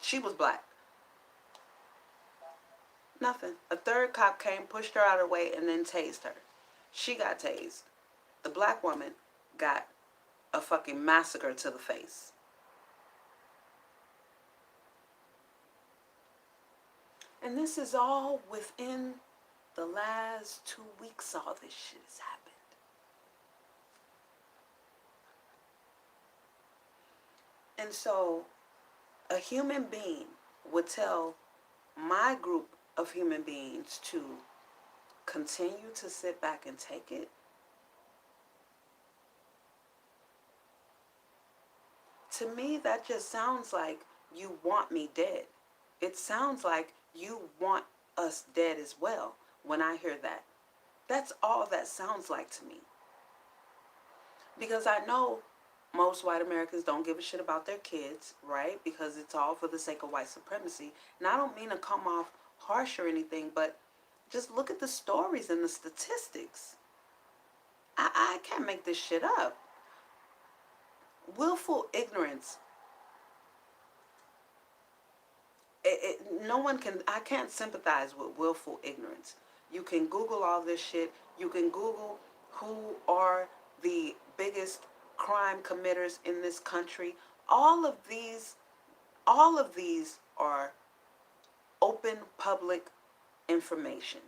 she was black. Nothing. A third cop came, pushed her out of her way, and then tased her. She got tased. The black woman got a fucking massacre to the face. And this is all within the last 2 weeks all this shit has happened. And so a human being would tell my group of human beings to continue to sit back and take it. To me, that just sounds like you want me dead. It sounds like you want us dead as well when I hear that. That's all that sounds like to me. Because I know most white Americans don't give a shit about their kids, right? Because it's all for the sake of white supremacy. And I don't mean to come off harsh or anything, but just look at the stories and the statistics. I can't make this shit up. Willful ignorance. No one can, I can't sympathize with willful ignorance. You can Google all this shit. You can Google who are the biggest crime committers in this country. All of these are open public information.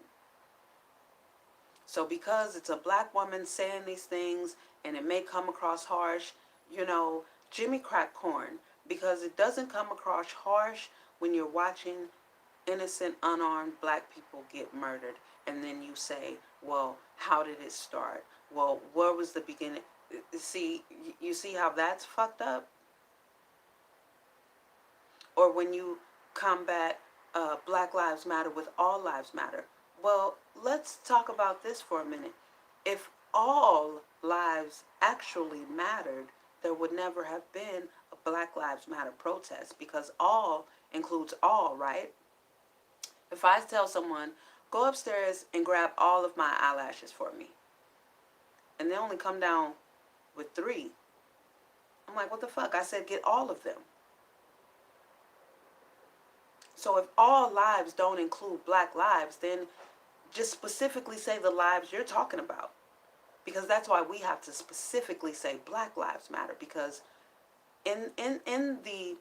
So because it's a black woman saying these things and it may come across harsh, you know, Jimmy crack corn, because it doesn't come across harsh when you're watching innocent, unarmed black people get murdered. And then you say, well, how did it start? Well, where was the beginning? See, you see how that's fucked up? Or when you combat Black Lives Matter with All Lives Matter. Well, let's talk about this for a minute. If all lives actually mattered, there would never have been a Black Lives Matter protest, because all includes all, right? If I tell someone, go upstairs and grab all of my eyelashes for me, and they only come down with 3, I'm like, what the fuck? I said get all of them. So if all lives don't include black lives, then just specifically say the lives you're talking about. Because that's why we have to specifically say Black Lives Matter. Because in the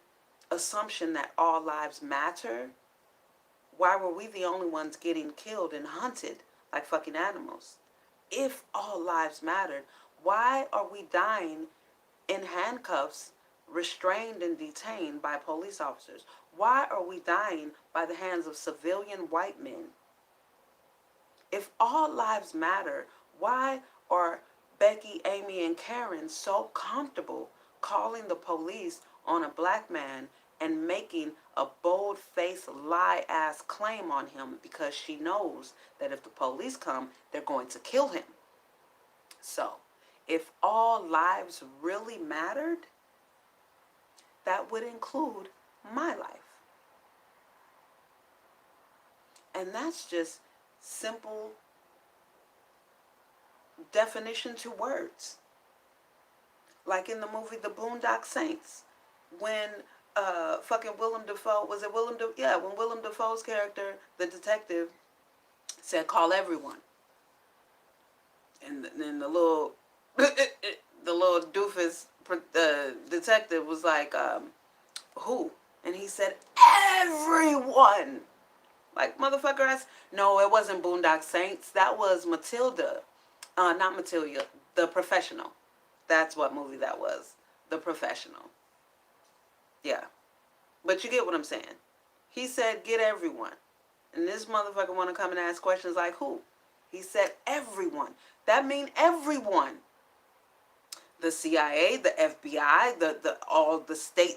assumption that all lives matter, why were we the only ones getting killed and hunted like fucking animals? If all lives mattered, why are we dying in handcuffs, restrained and detained by police officers? Why are we dying by the hands of civilian white men? If all lives matter, why are Becky, Amy, and Karen so comfortable calling the police on a black man and making a bold-faced lie-ass claim on him because she knows that if the police come, they're going to kill him? So, if all lives really mattered, that would include my life. And that's just simple definition to words. Like in the movie The Boondock Saints, when fucking Willem Dafoe, was it Willem Dafoe? Yeah, when Willem Dafoe's character, the detective, said call everyone. And then the little doofus detective was like, who? And he said, everyone. Like, motherfucker, no, it wasn't Boondock Saints. That was Matilda. Not Matilda, The Professional. That's what movie that was. The Professional. Yeah. But you get what I'm saying. He said, get everyone. And this motherfucker want to come and ask questions like who? He said everyone. That mean everyone. The CIA, the FBI, the all the state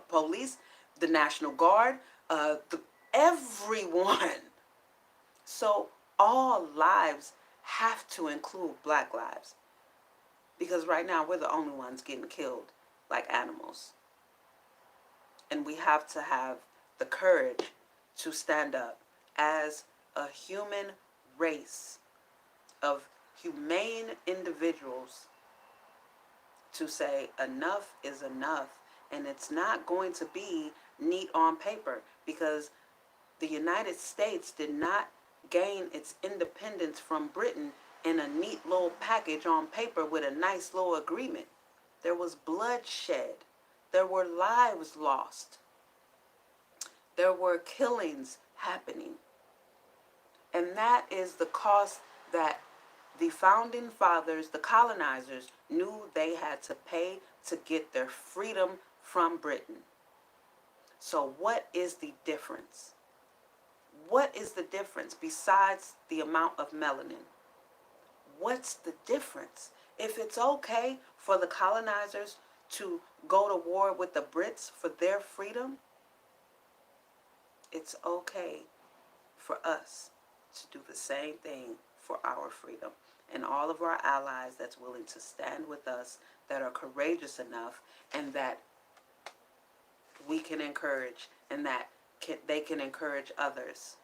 police, the National Guard, everyone. So all lives have to include black lives. Because right now we're the only ones getting killed like animals. And we have to have the courage to stand up as a human race of humane individuals to say enough is enough. And it's not going to be neat on paper, because the United States did not gain its independence from Britain in a neat little package on paper with a nice little agreement. There was bloodshed. There were lives lost. There were killings happening. And that is the cost that the founding fathers, the colonizers, knew they had to pay to get their freedom from Britain. So what is the difference? What is the difference besides the amount of melanin? What's the difference? If it's okay for the colonizers to go to war with the Brits for their freedom, it's okay for us to do the same thing for our freedom. And all of our allies that's willing to stand with us, that are courageous enough, and that we can encourage, and that they can encourage others.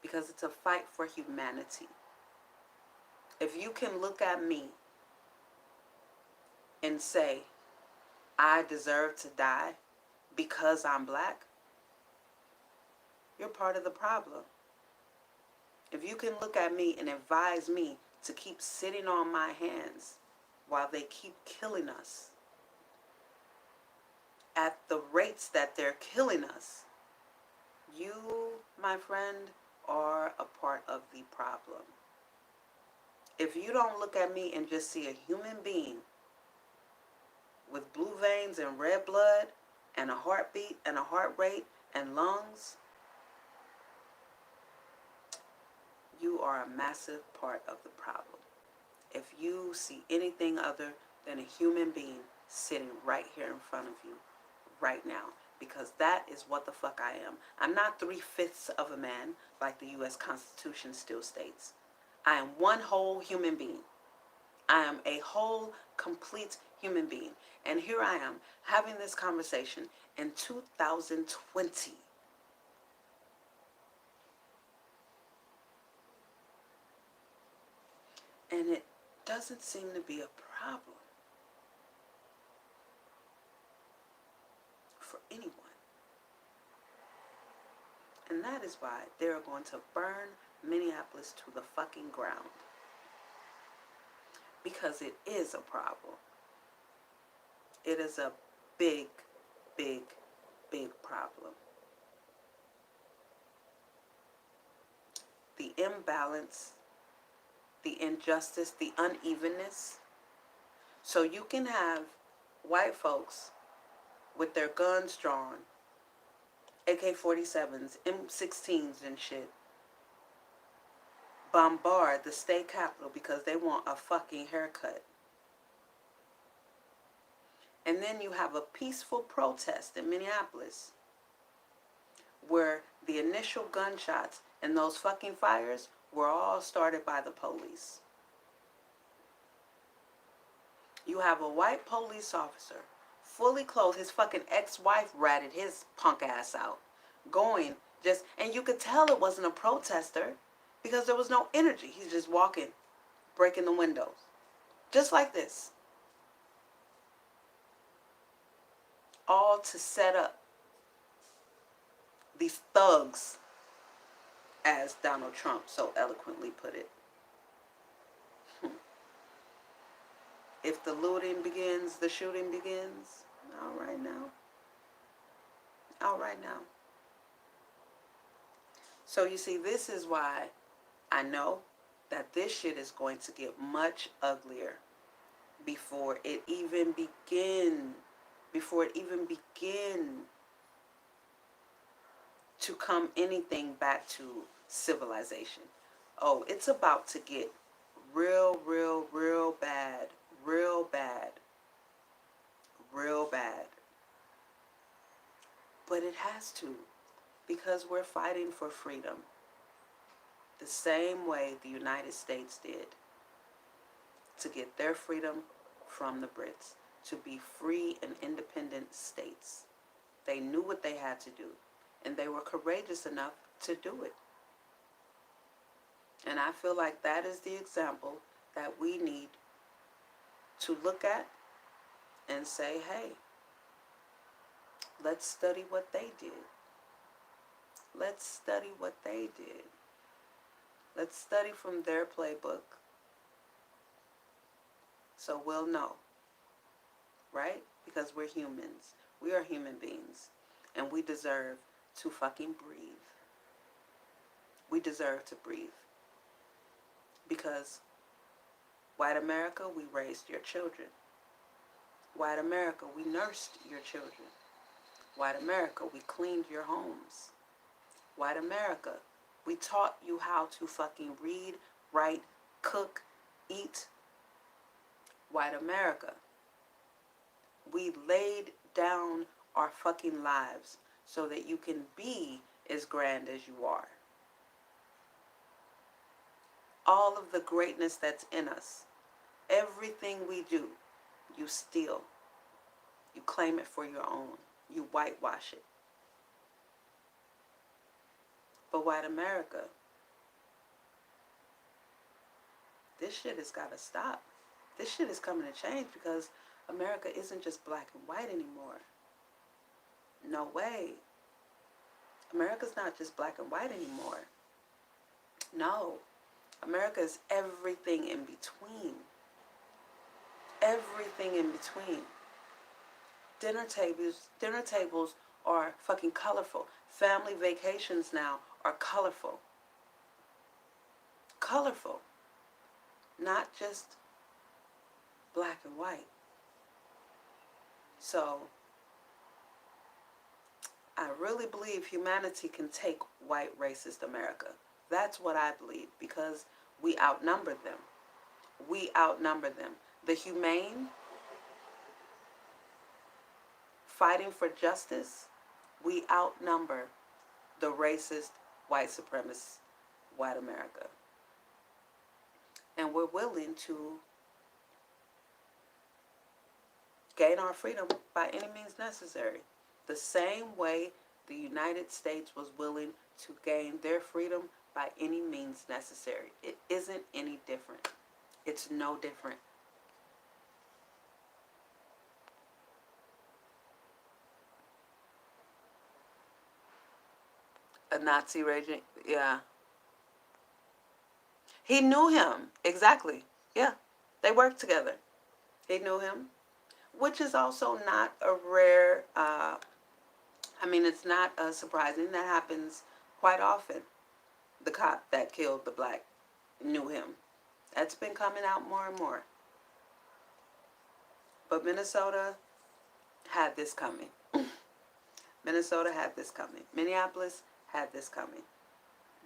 Because it's a fight for humanity. If you can look at me and say, I deserve to die because I'm black, you're part of the problem. If you can look at me and advise me to keep sitting on my hands while they keep killing us at the rates that they're killing us, you, my friend, are a part of the problem. If you don't look at me and just see a human being with blue veins and red blood and a heartbeat and a heart rate and lungs, you are a massive part of the problem. If you see anything other than a human being sitting right here in front of you right now, because that is what the fuck I am. I'm not 3/5 of a man like the U.S. Constitution still states. I am one whole human being. I am a whole, complete human being. And here I am having this conversation in 2020. And it doesn't seem to be a problem for anyone. And that is why they're going to burn Minneapolis to the fucking ground. Because it is a problem. It is a big, big, big problem. The imbalance, the injustice, the unevenness. So you can have white folks with their guns drawn, AK-47s, M16s and shit, bombard the state capitol because they want a fucking haircut. And then you have a peaceful protest in Minneapolis where the initial gunshots and those fucking fires were all started by the police. You have a white police officer, fully clothed, his fucking ex-wife ratted his punk ass out, going just, and you could tell it wasn't a protester because there was no energy. He's just walking, breaking the windows, just like this. All to set up these thugs, as Donald Trump so eloquently put it. If the looting begins, the shooting begins. All right now. All right now. So you see, this is why I know that this shit is going to get much uglier before it even begins. before it even begin to come anything back to civilization. Oh, it's about to get real bad, real bad, real bad. But it has to, because we're fighting for freedom the same way the United States did to get their freedom from the Brits, to be free and independent states. They knew what they had to do, and they were courageous enough to do it. And I feel like that is the example that we need to look at and say, hey, let's study what they did. Let's study what they did. Let's study from their playbook so we'll know, right? Because we're humans. We are human beings. And we deserve to fucking breathe. We deserve to breathe. Because white America, we raised your children. White America, we nursed your children. White America, we cleaned your homes. White America, we taught you how to fucking read, write, cook, eat. White America, we laid down our fucking lives so that you can be as grand as you are. All of the greatness that's in us, everything we do, you steal. You claim it for your own. You whitewash it. But white America, this shit has got to stop. This shit is coming to change because America isn't just black and white anymore. No way. America's not just black and white anymore. No. America is everything in between. Everything in between. Dinner tables are fucking colorful. Family vacations now are colorful. Colorful. Not just black and white. So, I really believe humanity can take white racist America. That's what I believe, because we outnumber them. We outnumber them. The humane, fighting for justice, we outnumber the racist, white supremacist, white America. And we're willing to gain our freedom by any means necessary. The same way the United States was willing to gain their freedom by any means necessary. It isn't any different. It's no different. A Nazi regime, yeah. He knew him, exactly. Yeah, they worked together. He knew him, which is also not a rare, it's not surprising. That happens quite often. The cop that killed the black knew him. That's been coming out more and more. But Minnesota had this coming. Minnesota had this coming. Minneapolis had this coming.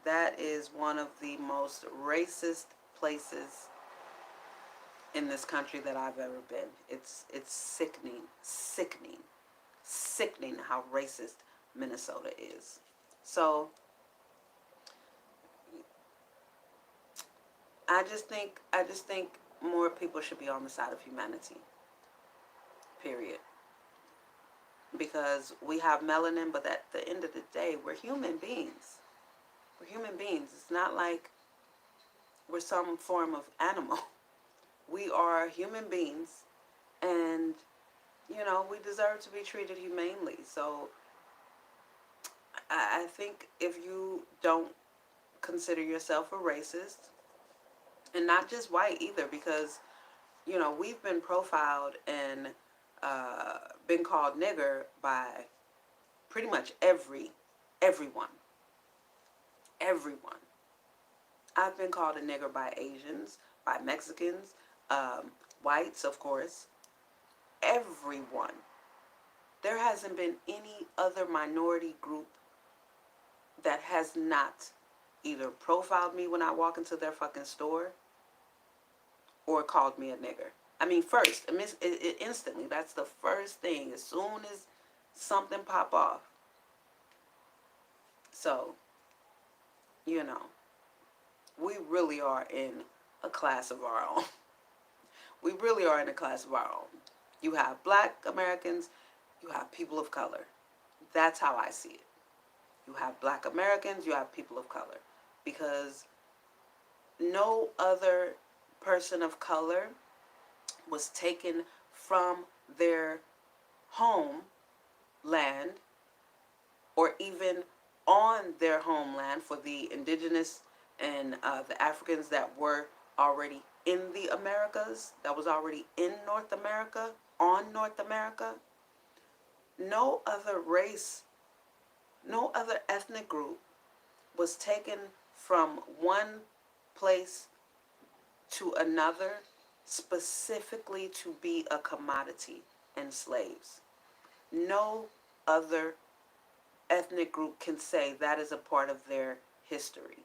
That is one of the most racist places in this country that I've ever been. It's sickening, sickening, sickening how racist Minnesota is. So I just think more people should be on the side of humanity. Period. Because we have melanin, but at the end of the day, we're human beings. We're human beings. It's not like we're some form of animal. We are human beings, and we deserve to be treated humanely. So I think if you don't consider yourself a racist, and not just white either, because we've been profiled and been called nigger by pretty much everyone. I've been called a nigger by Asians, by Mexicans, whites, of course. Everyone. There hasn't been any other minority group that has not either profiled me when I walk into their fucking store or called me a nigger. I mean, first, instantly, that's the first thing. As soon as something pop off. So, you know, we really are in a class of our own. We really are in a class of our own. You have black Americans, you have people of color. That's how I see it. You have black Americans, you have people of color. Because no other person of color was taken from their homeland or even on their homeland for the indigenous and the Africans that were already in the Americas, that was already in North America, on North America. No other race, no other ethnic group was taken from one place to another specifically to be a commodity and slaves. No other ethnic group can say that is a part of their history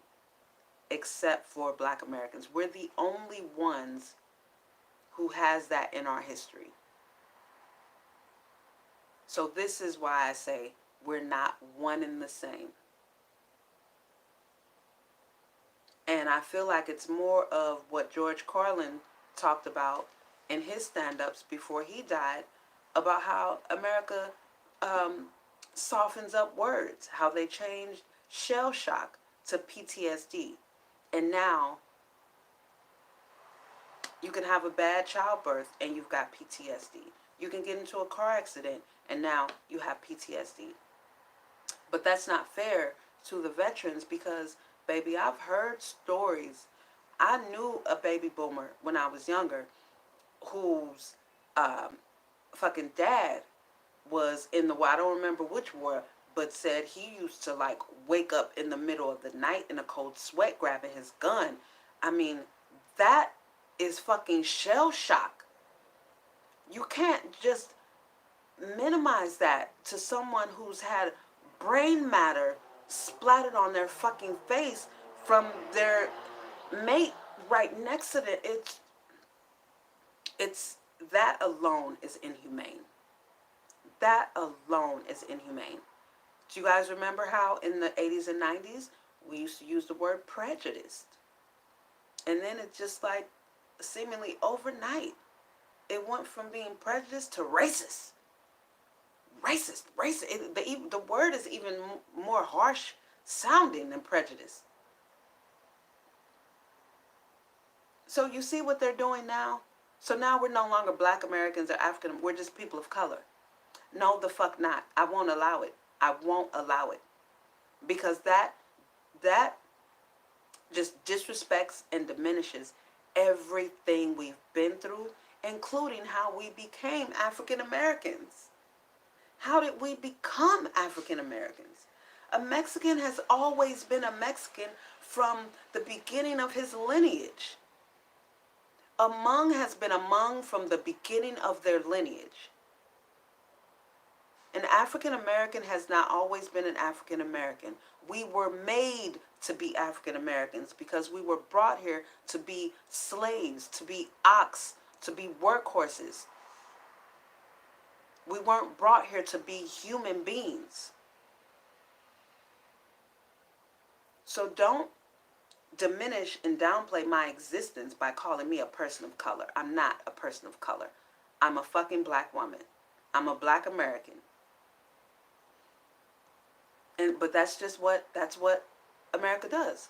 except for black Americans. We're the only ones who has that in our history. So this is why I say we're not one and the same. And I feel like it's more of what George Carlin talked about in his stand-ups before he died, about how America softens up words, how they changed shell shock to PTSD. And now you can have a bad childbirth and you've got PTSD. You can get into a car accident and now you have PTSD. But that's not fair to the veterans because, baby, I've heard stories. I knew a baby boomer when I was younger whose fucking dad was in the war. I don't remember which war, but said he used to like wake up in the middle of the night in a cold sweat grabbing his gun. I mean, that is fucking shell shock. You can't just minimize that to someone who's had brain matter splattered on their fucking face from their mate right next to it. It's that alone is inhumane. That alone is inhumane. Do you guys remember how in the 80s and 90s we used to use the word prejudiced? And then it just like seemingly overnight, it went from being prejudiced to racist. Racist. The word is even more harsh sounding than prejudice. So you see what they're doing now? So now we're no longer black Americans or African, we're just people of color. No, the fuck not. I won't allow it. I won't allow it. Because that just disrespects and diminishes everything we've been through, including how we became African Americans. How did we become African Americans? A Mexican has always been a Mexican from the beginning of his lineage. A Hmong has been a Hmong from the beginning of their lineage. An African American has not always been an African American. We were made to be African Americans because we were brought here to be slaves, to be ox, to be workhorses. We weren't brought here to be human beings. So don't diminish and downplay my existence by calling me a person of color. I'm not a person of color. I'm a fucking black woman. I'm a black American. But that's what America does.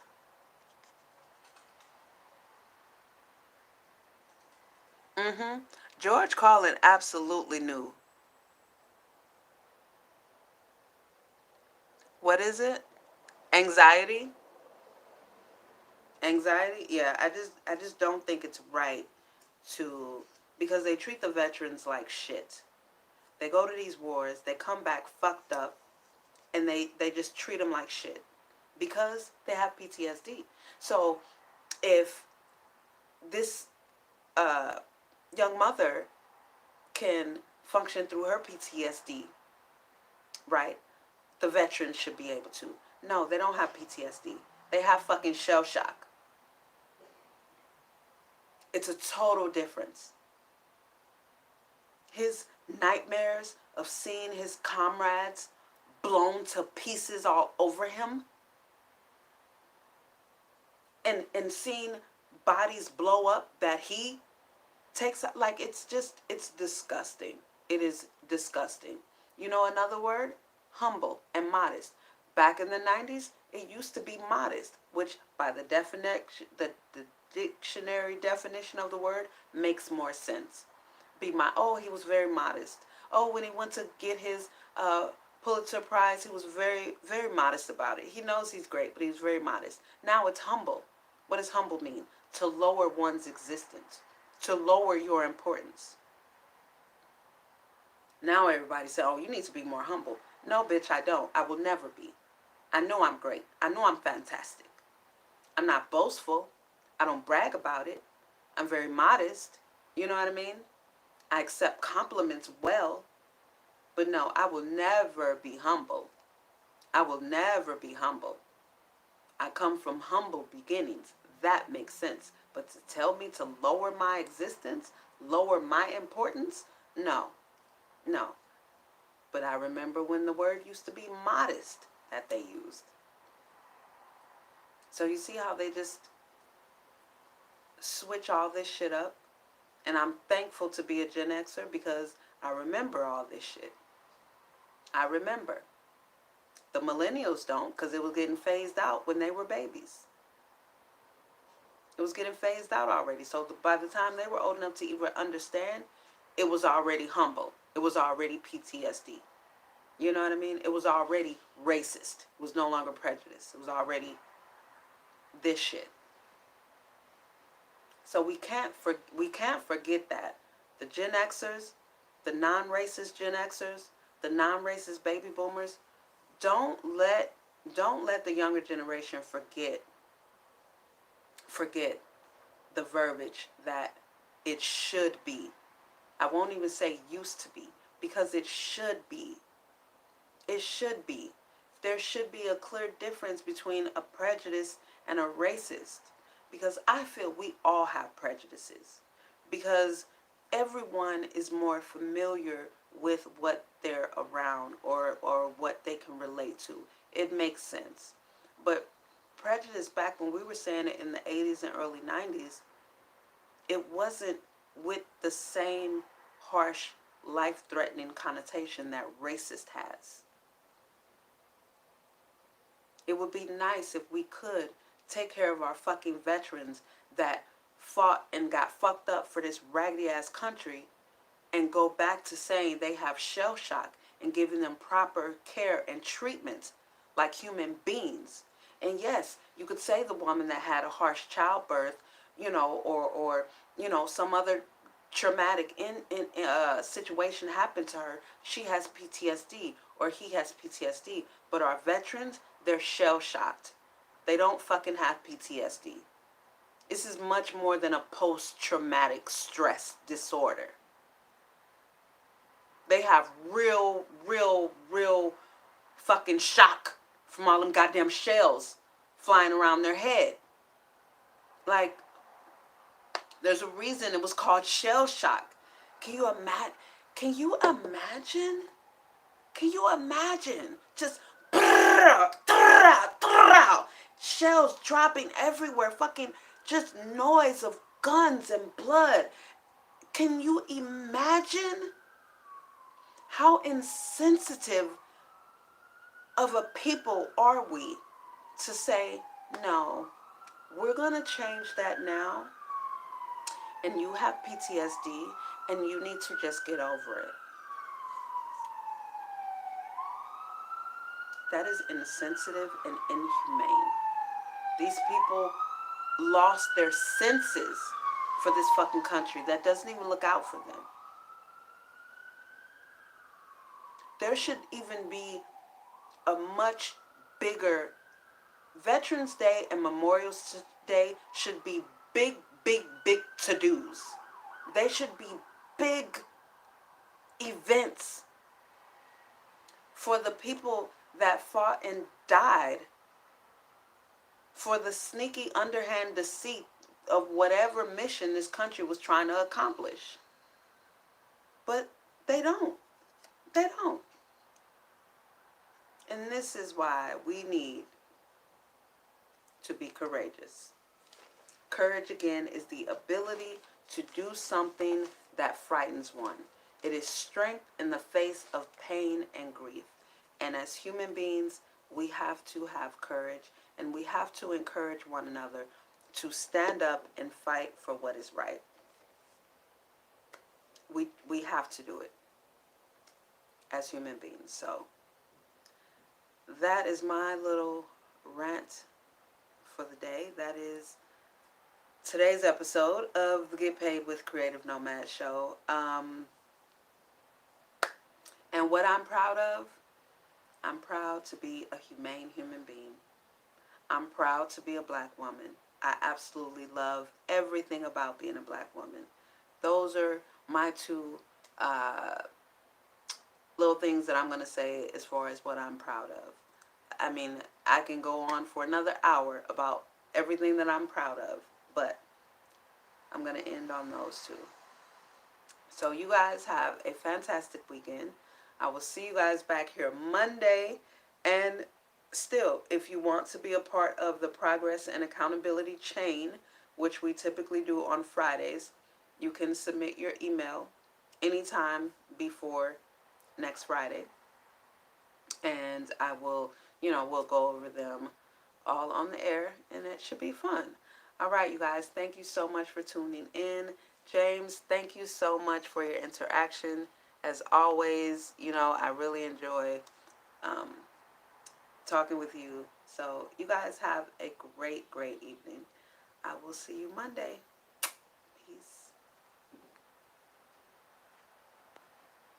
George Carlin absolutely knew. What is it? Anxiety? Anxiety? Yeah, I just don't think it's right to, because they treat the veterans like shit. They go to these wars, they come back fucked up, and they just treat them like shit because they have PTSD. So if this young mother can function through her PTSD, right? The veterans should be able to. No, they don't have PTSD. They have fucking shell shock. It's a total difference. His nightmares of seeing his comrades blown to pieces all over him, and seeing bodies blow up that he takes, like, it's disgusting. It is disgusting. You know another word? Humble and modest. Back in the 90s, it used to be modest, which by the definition, the dictionary definition of the word makes more sense. Oh, he was very modest. Oh, when he went to get his Pulitzer Prize, he was very, very modest about it. He knows he's great, but he was very modest. Now it's humble. What does humble mean? To lower one's existence, to lower your importance. Now everybody say, oh, you need to be more humble. No, bitch, I don't. I will never be. I know I'm great. I know I'm fantastic. I'm not boastful. I don't brag about it. I'm very modest. You know what I mean? I accept compliments well. But no, I will never be humble. I will never be humble. I come from humble beginnings. That makes sense. But to tell me to lower my existence, lower my importance, no, no. But I remember when the word used to be modest that they used. So you see how they just switch all this shit up? And I'm thankful to be a Gen Xer because I remember all this shit. I remember. The millennials don't, because it was getting phased out when they were babies. It was getting phased out already. So by the time they were old enough to even understand, it was already humble. It was already PTSD. You know what I mean? It was already racist. It was no longer prejudice. It was already this shit. So we can't forget that. The Gen Xers, the non-racist Gen Xers, the non-racist baby boomers, don't let the younger generation forget the verbiage that it should be. I won't even say used to be, because it should be. It should be. There should be a clear difference between a prejudice and a racist, because I feel we all have prejudices, because everyone is more familiar with what they're around or what they can relate to. It makes sense. But prejudice, back when we were saying it in the 80s and early 90s, it wasn't with the same harsh, life-threatening connotation that racist has. It would be nice if we could take care of our fucking veterans that fought and got fucked up for this raggedy-ass country and go back to saying they have shell shock and giving them proper care and treatment like human beings. And yes, you could say the woman that had a harsh childbirth, or some other traumatic situation happened to her, she has PTSD or he has PTSD. But our veterans, they're shell shocked. They don't fucking have PTSD. This is much more than a post-traumatic stress disorder. They have real fucking shock from all them goddamn shells flying around their head. Like, there's a reason it was called shell shock. Can you imagine? Can you imagine? Just shells dropping everywhere, fucking just noise of guns and blood. Can you imagine how insensitive of a people are we to say, no, we're going to change that now, and you have PTSD, and you need to just get over it. That is insensitive and inhumane. These people lost their senses for this fucking country that doesn't even look out for them. There should even be a much bigger Veterans Day and Memorial Day should be big to-dos. They should be big events, for the people that fought and died, for the sneaky underhand deceit of whatever mission this country was trying to accomplish. But they don't. They don't. And this is why we need to be courageous. Courage, again, is the ability to do something that frightens one. It is strength in the face of pain and grief. And as human beings, we have to have courage, and we have to encourage one another to stand up and fight for what is right. We have to do it as human beings. So that is my little rant for the day. That is today's episode of the Get Paid with Creative Nomad show. And what I'm proud of, I'm proud to be a humane human being. I'm proud to be a black woman. I absolutely love everything about being a black woman. Those are my two little things that I'm going to say as far as what I'm proud of. I mean, I can go on for another hour about everything that I'm proud of, but I'm going to end on those two. So you guys have a fantastic weekend. I will see you guys back here Monday. And still, if you want to be a part of the progress and accountability chain, which we typically do on Fridays, you can submit your email anytime before next Friday. And I will, we'll go over them all on the air, and it should be fun. All right, you guys, thank you so much for tuning in. James, thank you so much for your interaction. As always, I really enjoy talking with you. So you guys have a great, great evening. I will see you Monday.